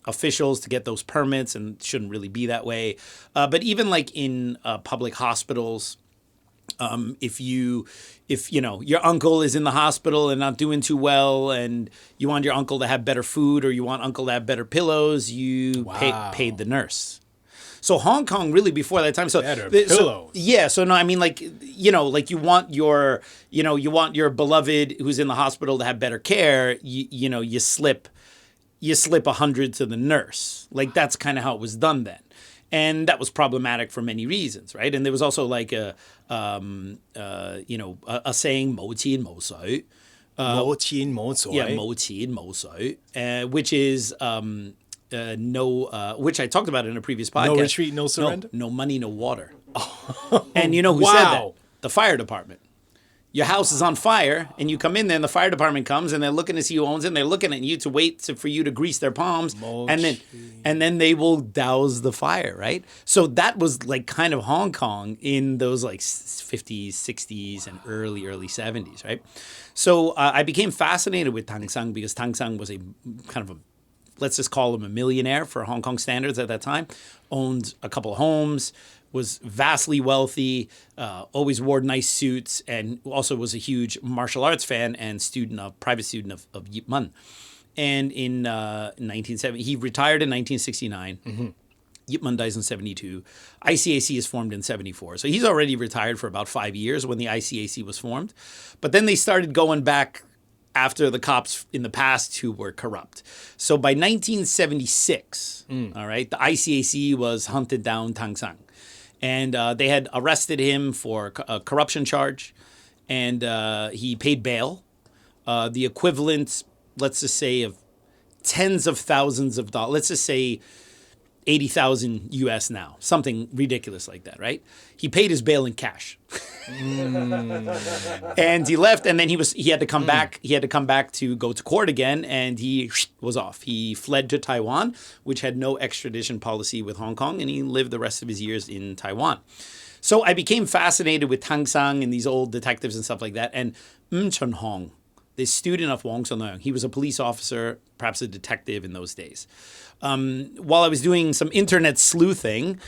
officials to get those permits, and it shouldn't really be that way. But even like in public hospitals, if your uncle is in the hospital and not doing too well, and you want your uncle to have better food or you want uncle to have better pillows, you paid the nurse. So Hong Kong really before that time, pillows. Yeah. So no, I mean like you want your beloved who's in the hospital to have better care. You slip 100 to the nurse. Like that's kind of how it was done then. And that was problematic for many reasons, right? And there was also like a saying, 冇錢冇水. 冇錢冇水. Yeah, 冇錢冇水, which is which I talked about in a previous podcast. No retreat, no surrender? No money, no water. And you know who said that? The fire department. Your house is on fire, and you come in there, and the fire department comes, and they're looking to see who owns it, and they're looking at you to wait for you to grease their palms, and then they will douse the fire, right? So that was like kind of Hong Kong in those like 50s, 60s, and early 70s, right? So I became fascinated with Tang Sung because Tang Sung was a kind of let's just call him a millionaire for Hong Kong standards at that time, owned a couple of homes, was vastly wealthy, always wore nice suits, and also was a huge martial arts fan and private student of Yip Man. And in 1970, he retired in 1969. Mm-hmm. Yip Man dies in 72. ICAC is formed in 74. So he's already retired for about 5 years when the ICAC was formed. But then they started going back after the cops in the past who were corrupt. So by 1976, all right, the ICAC was hunted down Tang Sung. And they had arrested him for a corruption charge, and he paid bail, the equivalent, let's just say, of tens of thousands of dollars. Let's just say 80,000 US now, something ridiculous like that, right? He paid his bail in cash. And he left, and then he had to come back. He had to come back to go to court again, and he was off. He fled to Taiwan, which had no extradition policy with Hong Kong, and he lived the rest of his years in Taiwan. So I became fascinated with Tang Sung and these old detectives and stuff like that. And Chun Hong, this student of Wong Sun Leung, he was a police officer, perhaps a detective in those days. While I was doing some internet sleuthing,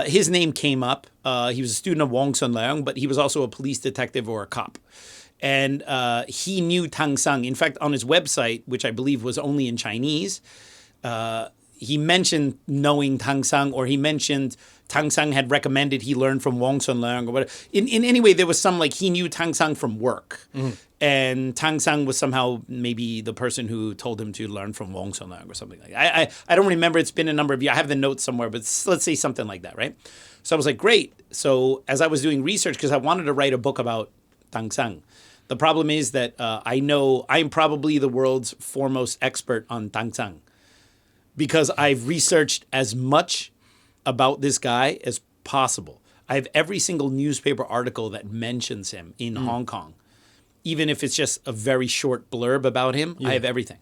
his name came up. He was a student of Wong Sun Leung, but he was also a police detective or a cop. And he knew Tang Sung. In fact, on his website, which I believe was only in Chinese, he mentioned knowing Tang Sung, or he mentioned Tang Sung had recommended he learn from Wong Sun Leung or whatever. In any way, there was some like he knew Tang Sung from work. And Tang Sung was somehow maybe the person who told him to learn from Wong Sun Leung or something like that. I don't remember. It's been a number of years. I have the notes somewhere, but let's say something like that, right? So I was like, great. So as I was doing research, because I wanted to write a book about Tang Sung, the problem is that I know I'm probably the world's foremost expert on Tang Sung because I've researched as much about this guy as possible. I have every single newspaper article that mentions him in Hong Kong. Even if it's just a very short blurb about him, I have everything.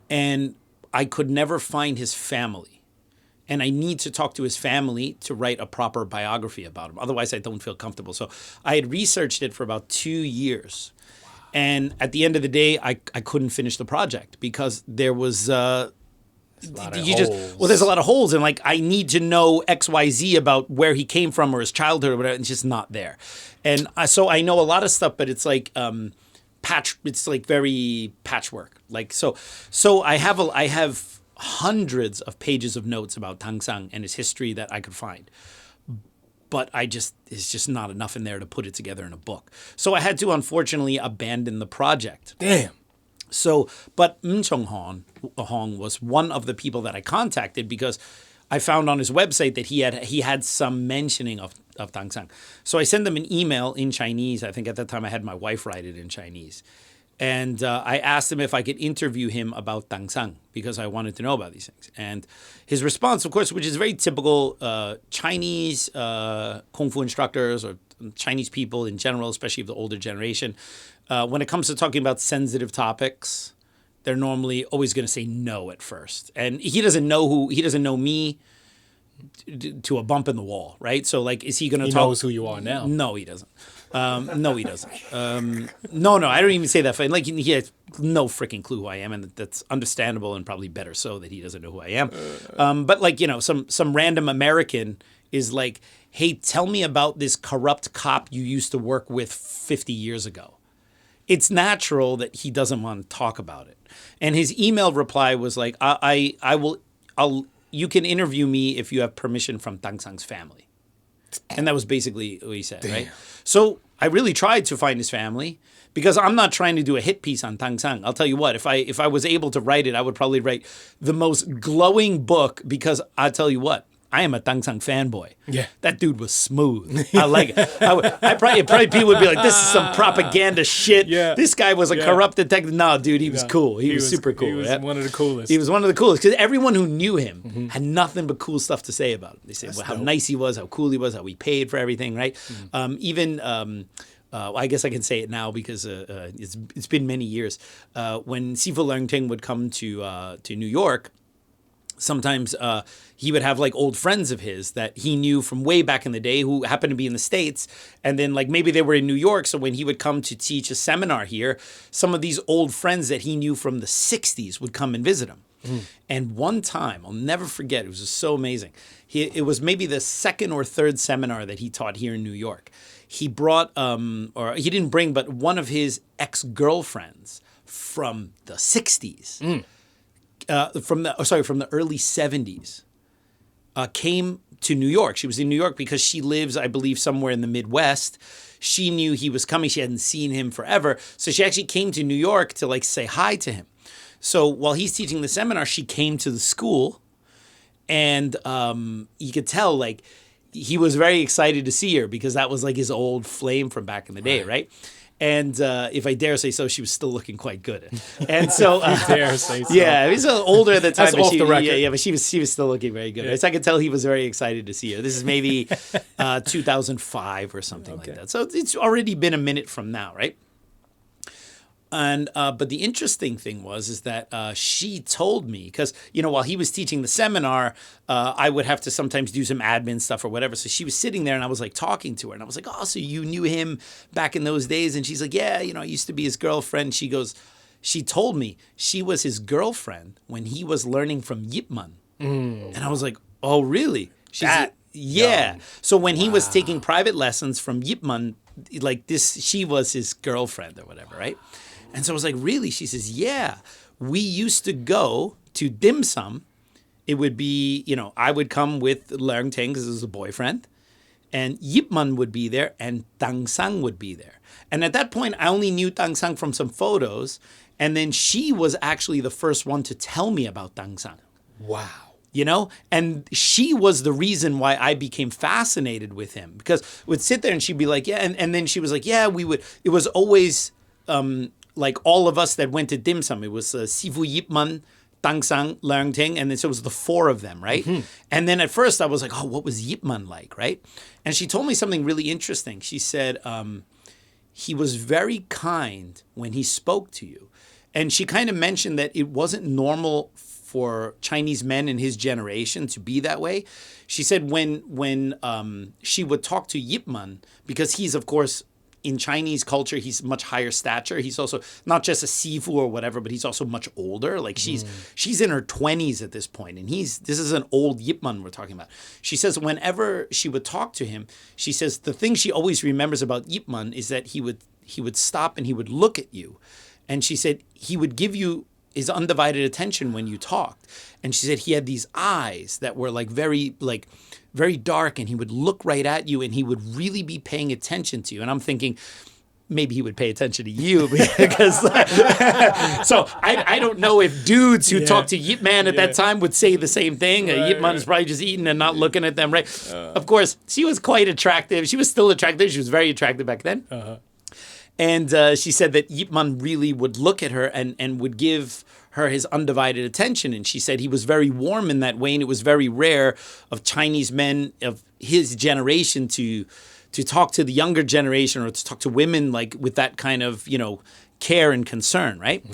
And I could never find his family. And I need to talk to his family to write a proper biography about him. Otherwise, I don't feel comfortable. So I had researched it for about 2 years. Wow. And at the end of the day, I couldn't finish the project because there was... there's a lot of holes, and like I need to know XYZ about where he came from or his childhood or whatever, and it's just not there. And so I know a lot of stuff, but it's like it's like very patchwork. Like so I have hundreds of pages of notes about Tangsang and his history that I could find. But it's just not enough in there to put it together in a book. So I had to unfortunately abandon the project. Damn. So, but Hong was one of the people that I contacted because I found on his website that he had some mentioning of Tangsang. So I sent him an email in Chinese. I think at that time I had my wife write it in Chinese. And I asked him if I could interview him about Tangsang because I wanted to know about these things. And his response, of course, which is very typical Chinese Kung Fu instructors or Chinese people in general, especially of the older generation, when it comes to talking about sensitive topics, they're normally always going to say no at first. And he doesn't know me to a bump in the wall, right? So like, is he going to talk? He knows who you are now. No, he doesn't. No, he doesn't. No, I don't even say that. Like he has no freaking clue who I am, and that's understandable and probably better so that he doesn't know who I am. But like, some random American is like, hey, tell me about this corrupt cop you used to work with 50 years ago. It's natural that he doesn't want to talk about it. And his email reply was like, you can interview me if you have permission from Tangsang's family. And that was basically what he said, right? So I really tried to find his family because I'm not trying to do a hit piece on Tangsang. I'll tell you what, if I was able to write it, I would probably write the most glowing book because I'll tell you what, I am a Tangsang fanboy. Yeah. That dude was smooth. I like it. Probably people would be like, this is some propaganda shit. Yeah. This guy was a corrupt detective. No, dude, he was cool. He was super cool. He was one of the coolest. He was one of the coolest because everyone who knew him had nothing but cool stuff to say about him. They said how nice he was, how cool he was, how he paid for everything, right? I guess I can say it now because it's been many years. When Sifu Leungting would come to New York, sometimes he would have like old friends of his that he knew from way back in the day who happened to be in the States. And then like maybe they were in New York. So when he would come to teach a seminar here, some of these old friends that he knew from the 60s would come and visit him. And one time, I'll never forget, it was just so amazing. It was maybe the second or third seminar that he taught here in New York. He brought, or he didn't bring, but one of his ex-girlfriends from the 60s. From the early 70s, came to New York. She was in New York because she lives, I believe, somewhere in the Midwest. She knew he was coming. She hadn't seen him forever. So she actually came to New York to like say hi to him. So while he's teaching the seminar, she came to the school and you could tell like he was very excited to see her because that was like his old flame from back in the day, right? And if I dare say so, she was still looking quite good. And so, dare say so. Yeah, he was older at the time. That's off the record. Yeah, but she was still looking very good. Yeah. So I could tell he was very excited to see her. This is maybe 2005 or something like that. So it's already been a minute from now, right? And but the interesting thing is that she told me because while he was teaching the seminar, I would have to sometimes do some admin stuff or whatever. So she was sitting there and I was like talking to her and I was like, "Oh, so you knew him back in those days?" And she's like, "Yeah, I used to be his girlfriend." She told me she was his girlfriend when he was learning from Yip Man, and I was like, "Oh, really?" She's like, yeah. So when he was taking private lessons from Yip Man, like this, she was his girlfriend or whatever, right? And so I was like, really? She says, yeah, we used to go to dim sum. It would be, I would come with Leungting because it was a boyfriend. And Yip Man would be there and Tangsang would be there. And at that point, I only knew Tangsang from some photos. And then she was actually the first one to tell me about Tangsang. Wow. And she was the reason why I became fascinated with him. Because we'd sit there and she'd be like, yeah. And then she was like, yeah, we would. It was always... like all of us that went to dim sum, it was Sifu Yip Man, Tangsang, Leungting, and then so it was the four of them, right? Mm-hmm. And then at first I was like, oh, what was Yip Man like, right? And she told me something really interesting. She said, he was very kind when he spoke to you. And she kind of mentioned that it wasn't normal for Chinese men in his generation to be that way. She said when she would talk to Yip Man, because he's, of course, in Chinese culture, he's much higher stature. He's also not just a sifu or whatever, but he's also much older. Like she's in her 20s at this point, and this is an old Yip Man we're talking about. She says whenever she would talk to him, she says the thing she always remembers about Yip Man is that he would would stop and he would look at you. And she said he would give you his undivided attention when you talked. And she said he had these eyes that were very dark, and he would look right at you and he would really be paying attention to you. And I'm thinking, maybe he would pay attention to you because so I don't know if dudes who talked to Yip Man at that time would say the same thing. Yip Man is probably just eating and not looking at them, right? Of course, she was quite attractive. She was still attractive. She was very attractive back then. And she said that Yip Man really would look at her and would give her his undivided attention. And she said he was very warm in that way, and it was very rare of Chinese men of his generation to talk to the younger generation or to talk to women like with that kind of, care and concern, right?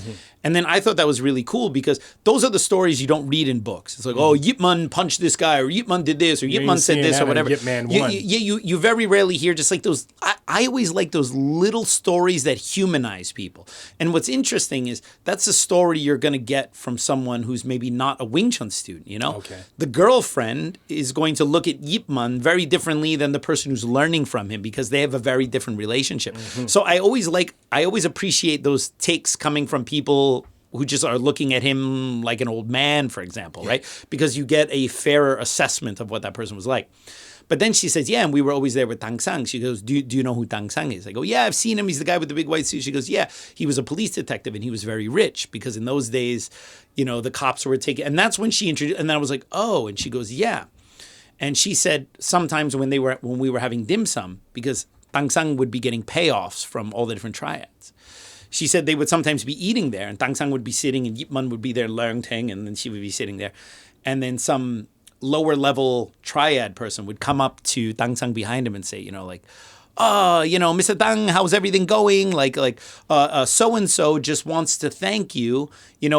And then I thought that was really cool because those are the stories you don't read in books. It's like, oh, Yip Man punched this guy, or Yip Man did this, or Yip Man said this, or whatever. Yip Man won. You very rarely hear just like those. I always like those little stories that humanize people. And what's interesting is that's a story you're going to get from someone who's maybe not a Wing Chun student, Okay. The girlfriend is going to look at Yip Man very differently than the person who's learning from him because they have a very different relationship. So I always appreciate those takes coming from people who just are looking at him like an old man, for example, right? Because you get a fairer assessment of what that person was like. But then she says, yeah, and we were always there with Tang Sang. She goes, do you know who Tang Sang is? I go, yeah, I've seen him. He's the guy with the big white suit. She goes, yeah, he was a police detective and he was very rich because in those days, the cops were taking, and that's when she introduced, and then I was like, oh, and she goes, yeah. And she said sometimes when we were having dim sum, because Tang Sang would be getting payoffs from all the different triads. She said they would sometimes be eating there, and Tang Sang would be sitting, and Yip Man would be there learning Tang, and then she would be sitting there. And then some lower level triad person would come up to Tang Sang behind him and say, Mr. Tang, how's everything going? So-and-so just wants to thank you,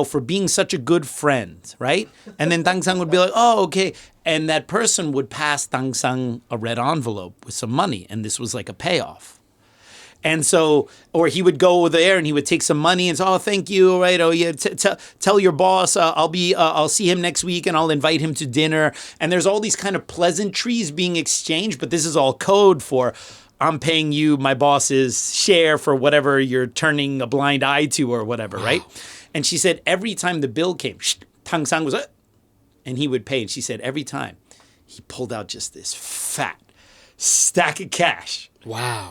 for being such a good friend, right? And then Tang Sang would be like, oh, okay. And that person would pass Tang Sang a red envelope with some money, and this was like a payoff. And so, or he would go there and he would take some money and say, oh, thank you, right? Oh, yeah, tell your boss I'll see him next week and I'll invite him to dinner. And there's all these kind of pleasantries being exchanged, but this is all code for I'm paying you my boss's share for whatever you're turning a blind eye to or whatever, right? And she said every time the bill came, Tang Sang was, and he would pay. And she said every time he pulled out just this fat stack of cash. Wow.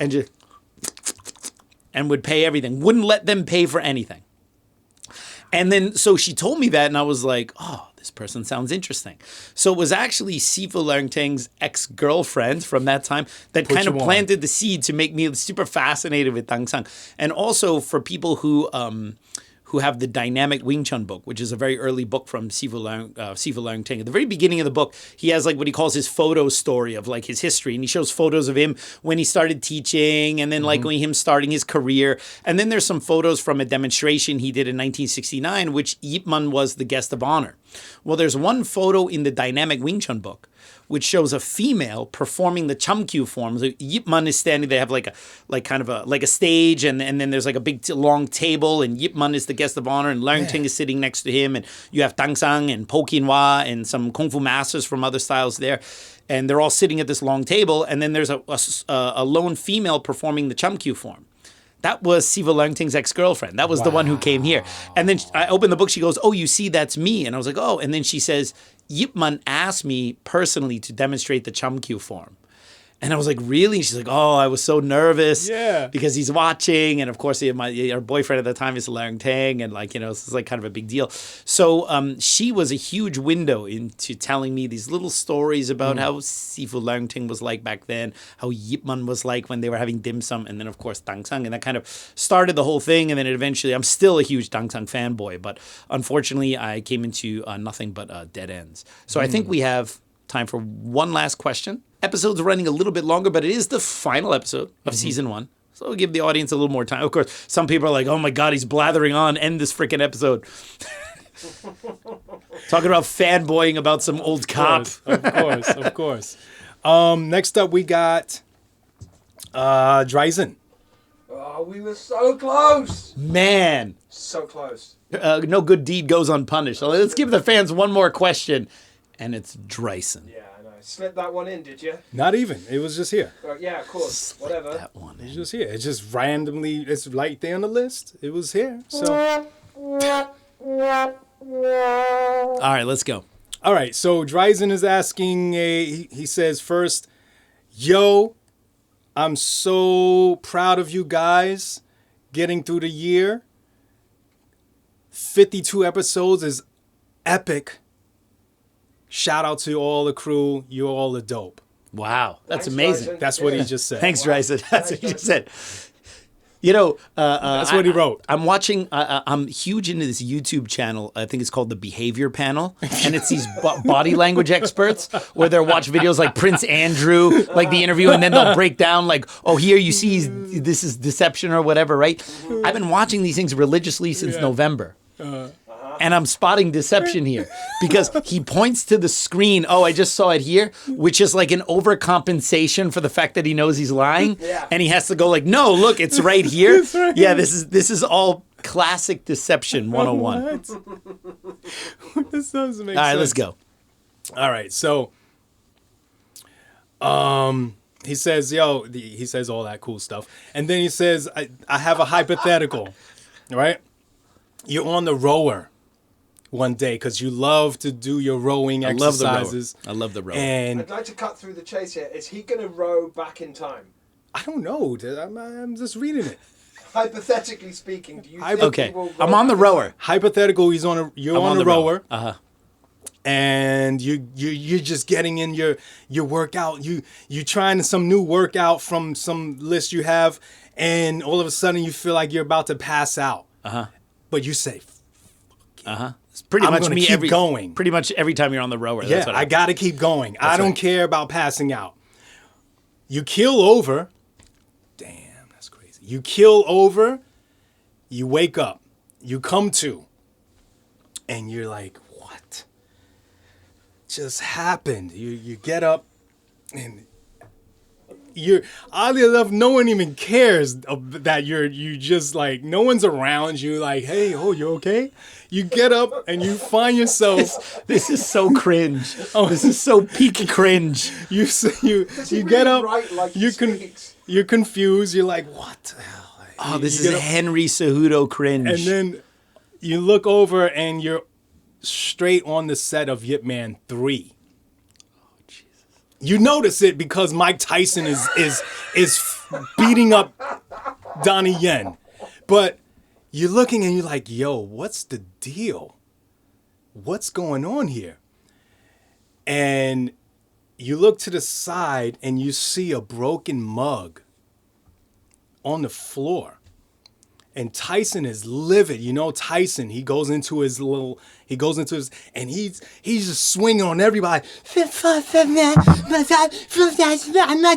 And would pay everything. Wouldn't let them pay for anything. And then, so she told me that, and I was like, oh, this person sounds interesting. So it was actually Sifu Leungting's ex-girlfriend from that time that kind of planted the seed to make me super fascinated with Tang Sang. And also for people who have the Dynamic Wing Chun book, which is a very early book from Sifu Leungting. At the very beginning of the book, he has like what he calls his photo story of like his history. And he shows photos of him when he started teaching and then like when him starting his career. And then there's some photos from a demonstration he did in 1969, which Yip Man was the guest of honor. Well, there's one photo in the Dynamic Wing Chun book which shows a female performing the Chamkyu forms. Yip Man is standing. They have like a stage, and then there's like a big long table, and Yip Man is the guest of honor, and Leungting is sitting next to him, and you have Tang Sang and Po Kin Hwa and some kung fu masters from other styles there, and they're all sitting at this long table, and then there's a lone female performing the Chamkyu form. That was Sifu Leungting's ex-girlfriend. That was the one who came here. And then I opened the book. She goes, oh, you see, that's me. And I was like, oh. And then she says, Yip Man asked me personally to demonstrate the Chamkyu form. And I was like, really? And she's like, oh, I was so nervous because he's watching. And of course, our boyfriend at the time is Leungting. And like, this is like kind of a big deal. So she was a huge window into telling me these little stories about how Sifu Leungting was like back then, how Yip Man was like when they were having dim sum. And then, of course, Tang Sang. And that kind of started the whole thing. And then eventually, I'm still a huge Tang Sang fanboy. But unfortunately, I came into nothing but dead ends. So I think we have time for one last question. Episode's running a little bit longer, but it is the final episode of season 1. So we'll give the audience a little more time. Of course, some people are like, oh my God, he's blathering on. End this freaking episode. Talking about fanboying about some old cop. Of course. Next up, we got Dre Ison. Oh, we were so close. Man. So close. No good deed goes unpunished. So let's give the fans one more question, and it's Dre Ison. Yeah, I know. Slip that one in, did you? Not even. It was just here. Yeah, of course. Whatever. That one. It's just here. It's just randomly. It's right there on the list. It was here. So. All right, let's go. All right. So Dre Ison is asking. He says first, "Yo, I'm so proud of you guys getting through the year. 52 episodes is epic. Shout out to all the crew. You all are dope." Wow, that's Thanks, amazing. Dyson. That's what he just said. Thanks, Dryson. That's what you just said. You know, That's what he wrote. I'm watching. I'm huge into this YouTube channel. I think it's called the Behavior Panel, and it's these body language experts where they'll watch videos like Prince Andrew, like the interview, and then they'll break down like, oh, here you see this is deception or whatever, right? I've been watching these things religiously since November. And I'm spotting deception here because he points to the screen. Oh, I just saw it here, which is like an overcompensation for the fact that he knows he's lying. Yeah. And he has to go like, no, look, it's right here. Yeah, this is all classic deception 101. This doesn't make sense. All right, let's go. All right, so he says, he says all that cool stuff. And then he says, I have a hypothetical, right? You're on the rower one day because you love to do your rowing exercises. I love the rower. And I'd like to cut through the chase here. Is he going to row back in time? I don't know. I'm just reading it. Hypothetically speaking, do you think Okay, he will row I'm on the back in rower. time? Hypothetical, you're on the rower. Uh-huh. And you're just getting in your workout. You trying some new workout from some list you have, and all of a sudden you feel like you're about to pass out. But you say, It's pretty I'm much gonna me keep going. Pretty much every time you're on the rower. That's what I got to keep going. I don't right. care about passing out. You keel over. Damn, that's crazy. You keel over. You wake up. You come to. And you're like, what just happened? You get up and you're oddly enough, no one even cares that you just like, no one's around you like, hey, oh, you okay? You get up and you find yourself. This is so cringe. This is so peak cringe. You he get really up. write like he speaks? You're confused. You're like, what the hell? Oh, this You is get up, Henry Cejudo cringe. and then you look over and you're straight on the set of Yip Man 3. You notice it because Mike Tyson is beating up Donnie Yen. But you're looking and you're like, yo, what's the deal? What's going on here? And you look to the side and you see a broken mug on the floor. And Tyson is livid. You know Tyson, he goes into his, and he's just swinging on everybody. My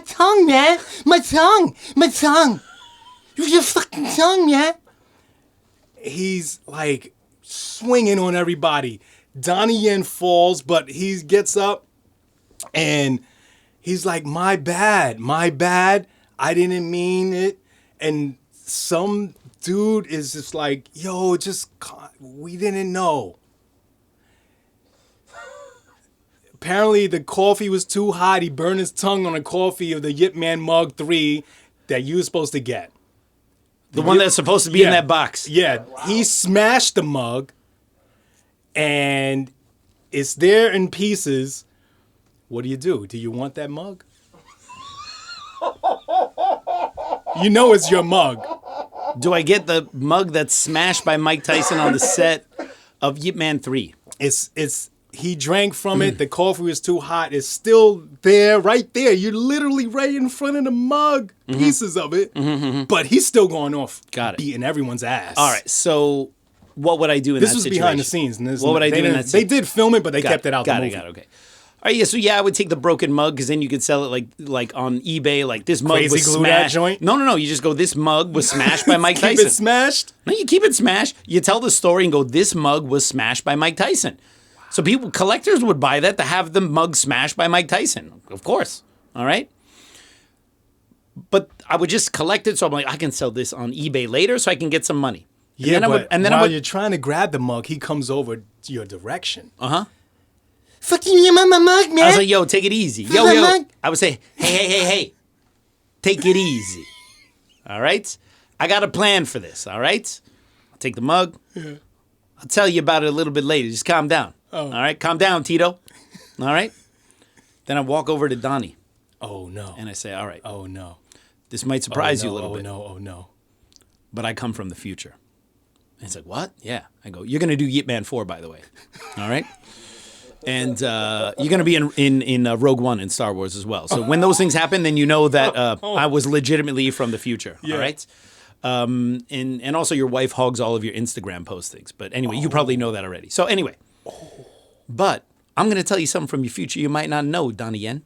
tongue, man. My tongue. Your fucking tongue, man. He's like swinging on everybody. Donnie Yen falls, but he gets up and he's like, my bad. I didn't mean it. And some dude is just like, yo, we didn't know. Apparently the coffee was too hot. He burned his tongue on a coffee of the Yip Man Mug 3 that you were supposed to get. the one that's supposed to be in that box. Yeah, wow. He smashed the mug and it's there in pieces. What do? Do you want that mug? You know it's your mug. Do I get the mug that's smashed by Mike Tyson on the set of Yip Man 3? He drank from it. The coffee was too hot. It's still there, right there. You're literally right in front of the mug, pieces of it. But he's still going off, beating everyone's ass. All right, so what would I do in that situation? This was behind the scenes. What would I do in that situation? They did film it, but they kept it out the movie. Okay. All right, so I would take the broken mug because then you could sell it like on eBay. Like this mug Crazy was glue smashed. that joint? No. You just go, this mug was smashed by Mike Tyson. Keep it smashed? No, you keep it smashed. You tell the story and go, this mug was smashed by Mike Tyson. So collectors would buy that to have the mug smashed by Mike Tyson. Of course. All right. But I would just collect it. So I'm like, I can sell this on eBay later so I can get some money. And then while you're trying to grab the mug, he comes over to your direction. Uh-huh. Fucking you, my mug, man. I was like, yo, take it easy. Yo, my yo. mug. I would say, hey. Take it easy. All right? I got a plan for this, all right? I'll take the mug. Yeah. I'll tell you about it a little bit later. Just calm down. Oh. All right? Calm down, Tito. All right? Then I walk over to Donnie. Oh, no. And I say, all right. Oh, no. This might surprise you a little bit. Oh, no. But I come from the future. And he's like, what? Yeah. I go, you're going to do Yip Man 4, by the way. All right? And you're going to be in Rogue One in Star Wars as well. So when those things happen, then you know that I was legitimately from the future. Yeah. All right? And also your wife hogs all of your Instagram postings. But anyway, you probably know that already. So anyway. But I'm going to tell you something from your future you might not know, Donnie Yen.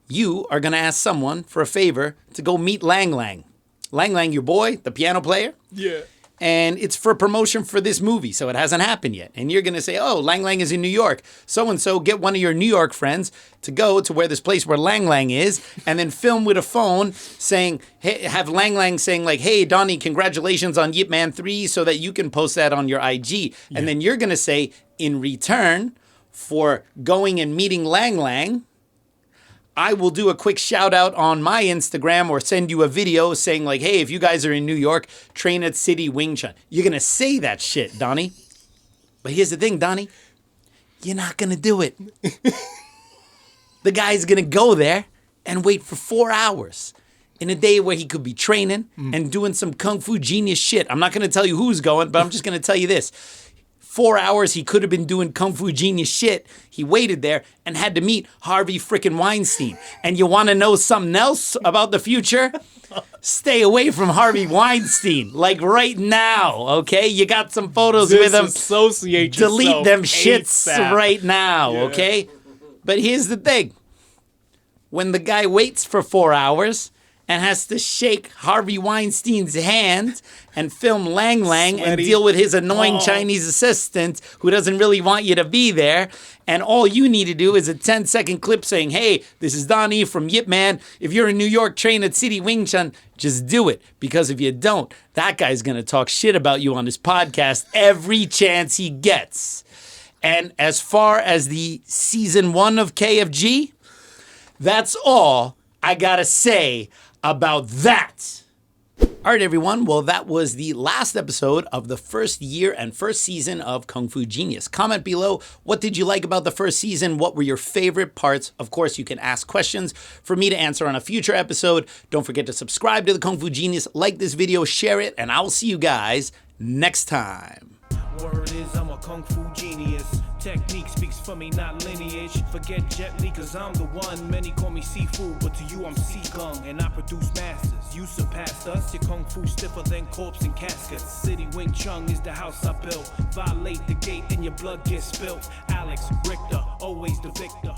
You are going to ask someone for a favor to go meet Lang Lang. Lang Lang, your boy, the piano player. Yeah. And it's for promotion for this movie, so it hasn't happened yet. And you're going to say, oh, Lang Lang is in New York. So-and-so, get one of your New York friends to go to where this place where Lang Lang is, and then film with a phone saying, hey, have Lang Lang saying like, hey, Donnie, congratulations on Yip Man 3, so that you can post that on your IG. And then you're going to say, in return for going and meeting Lang Lang, I will do a quick shout out on my Instagram or send you a video saying like, hey, if you guys are in New York, train at City Wing Chun. You're going to say that shit, Donnie. But here's the thing, Donnie. You're not going to do it. The guy's going to go there and wait for 4 hours in a day where he could be training and doing some Kung Fu genius shit. I'm not going to tell you who's going, but I'm just going to tell you this. 4 hours, he could have been doing Kung Fu genius shit. He waited there and had to meet Harvey frickin' Weinstein. And you want to know something else about the future? Stay away from Harvey Weinstein, like right now, okay? You got some photos with him. Disassociate Delete them yourself shits ASAP. right now, okay? But here's the thing. When the guy waits for 4 hours and has to shake Harvey Weinstein's hand and film Lang Lang and Sweaty deal with his annoying palm. Chinese assistant who doesn't really want you to be there. And all you need to do is a 10-second clip saying, hey, this is Donnie from Yip Man. If you're in New York, train at City Wing Chun, just do it. Because if you don't, that guy's going to talk shit about you on his podcast every chance he gets. And as far as the season 1 of KFG, that's all I got to say about that. All right, everyone. Well, that was the last episode of the first year and first season of Kung Fu Genius. Comment below, what did you like about the first season? What were your favorite parts? Of course, you can ask questions for me to answer on a future episode. Don't forget to subscribe to the Kung Fu Genius, like this video, share it, and I will see you guys next time. Word is I'm a kung fu genius. Technique speaks for me, not lineage. Forget Jet Li, cause I'm the one. Many call me seafood, but to you I'm sea gung. And I produce masters. You surpassed us. Your kung fu stiffer than corpse and caskets. City Wing Chun is the house I built. Violate the gate and your blood gets spilt. Alex Richter, always the victor.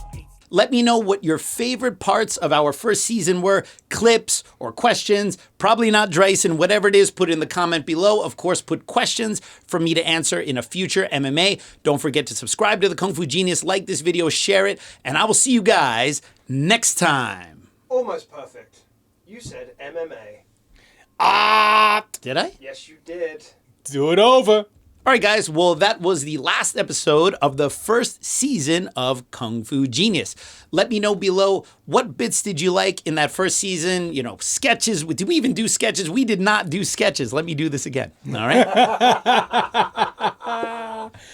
Let me know what your favorite parts of our first season were, clips or questions. Probably not Dre Ison, whatever it is, put in the comment below. Of course, put questions for me to answer in a future MMA. Don't forget to subscribe to the Kung Fu Genius, like this video, share it, and I will see you guys next time. Almost perfect. You said MMA. Did I? Yes, you did. Do it over. All right, guys. Well, that was the last episode of the first season of Kung Fu Genius. Let me know below, what bits did you like in that first season? You know, sketches. Did we even do sketches? We did not do sketches. Let me do this again. All right.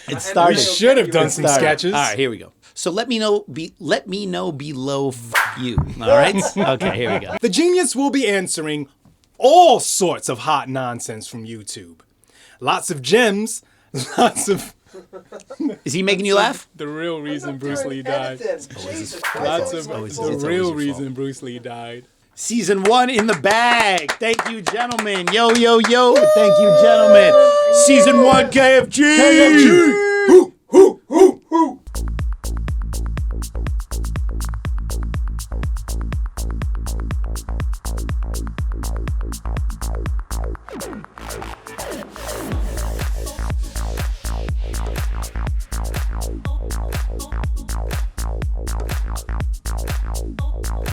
It started. We should have done some sketches. All right, here we go. So let me know below. You. All right. Okay, here we go. The Genius will be answering all sorts of hot nonsense from YouTube. Lots of gems, lots of... Is he making you laugh? The real reason Bruce Lee died. Jesus Lots Christ. of it's the always real your reason fault. Bruce Lee died. Season 1 in the bag. Thank you, gentlemen. Yo, yo, yo. Thank you, gentlemen. Season 1 KFG. KFG! Hoo, hoo, hoo, hoo.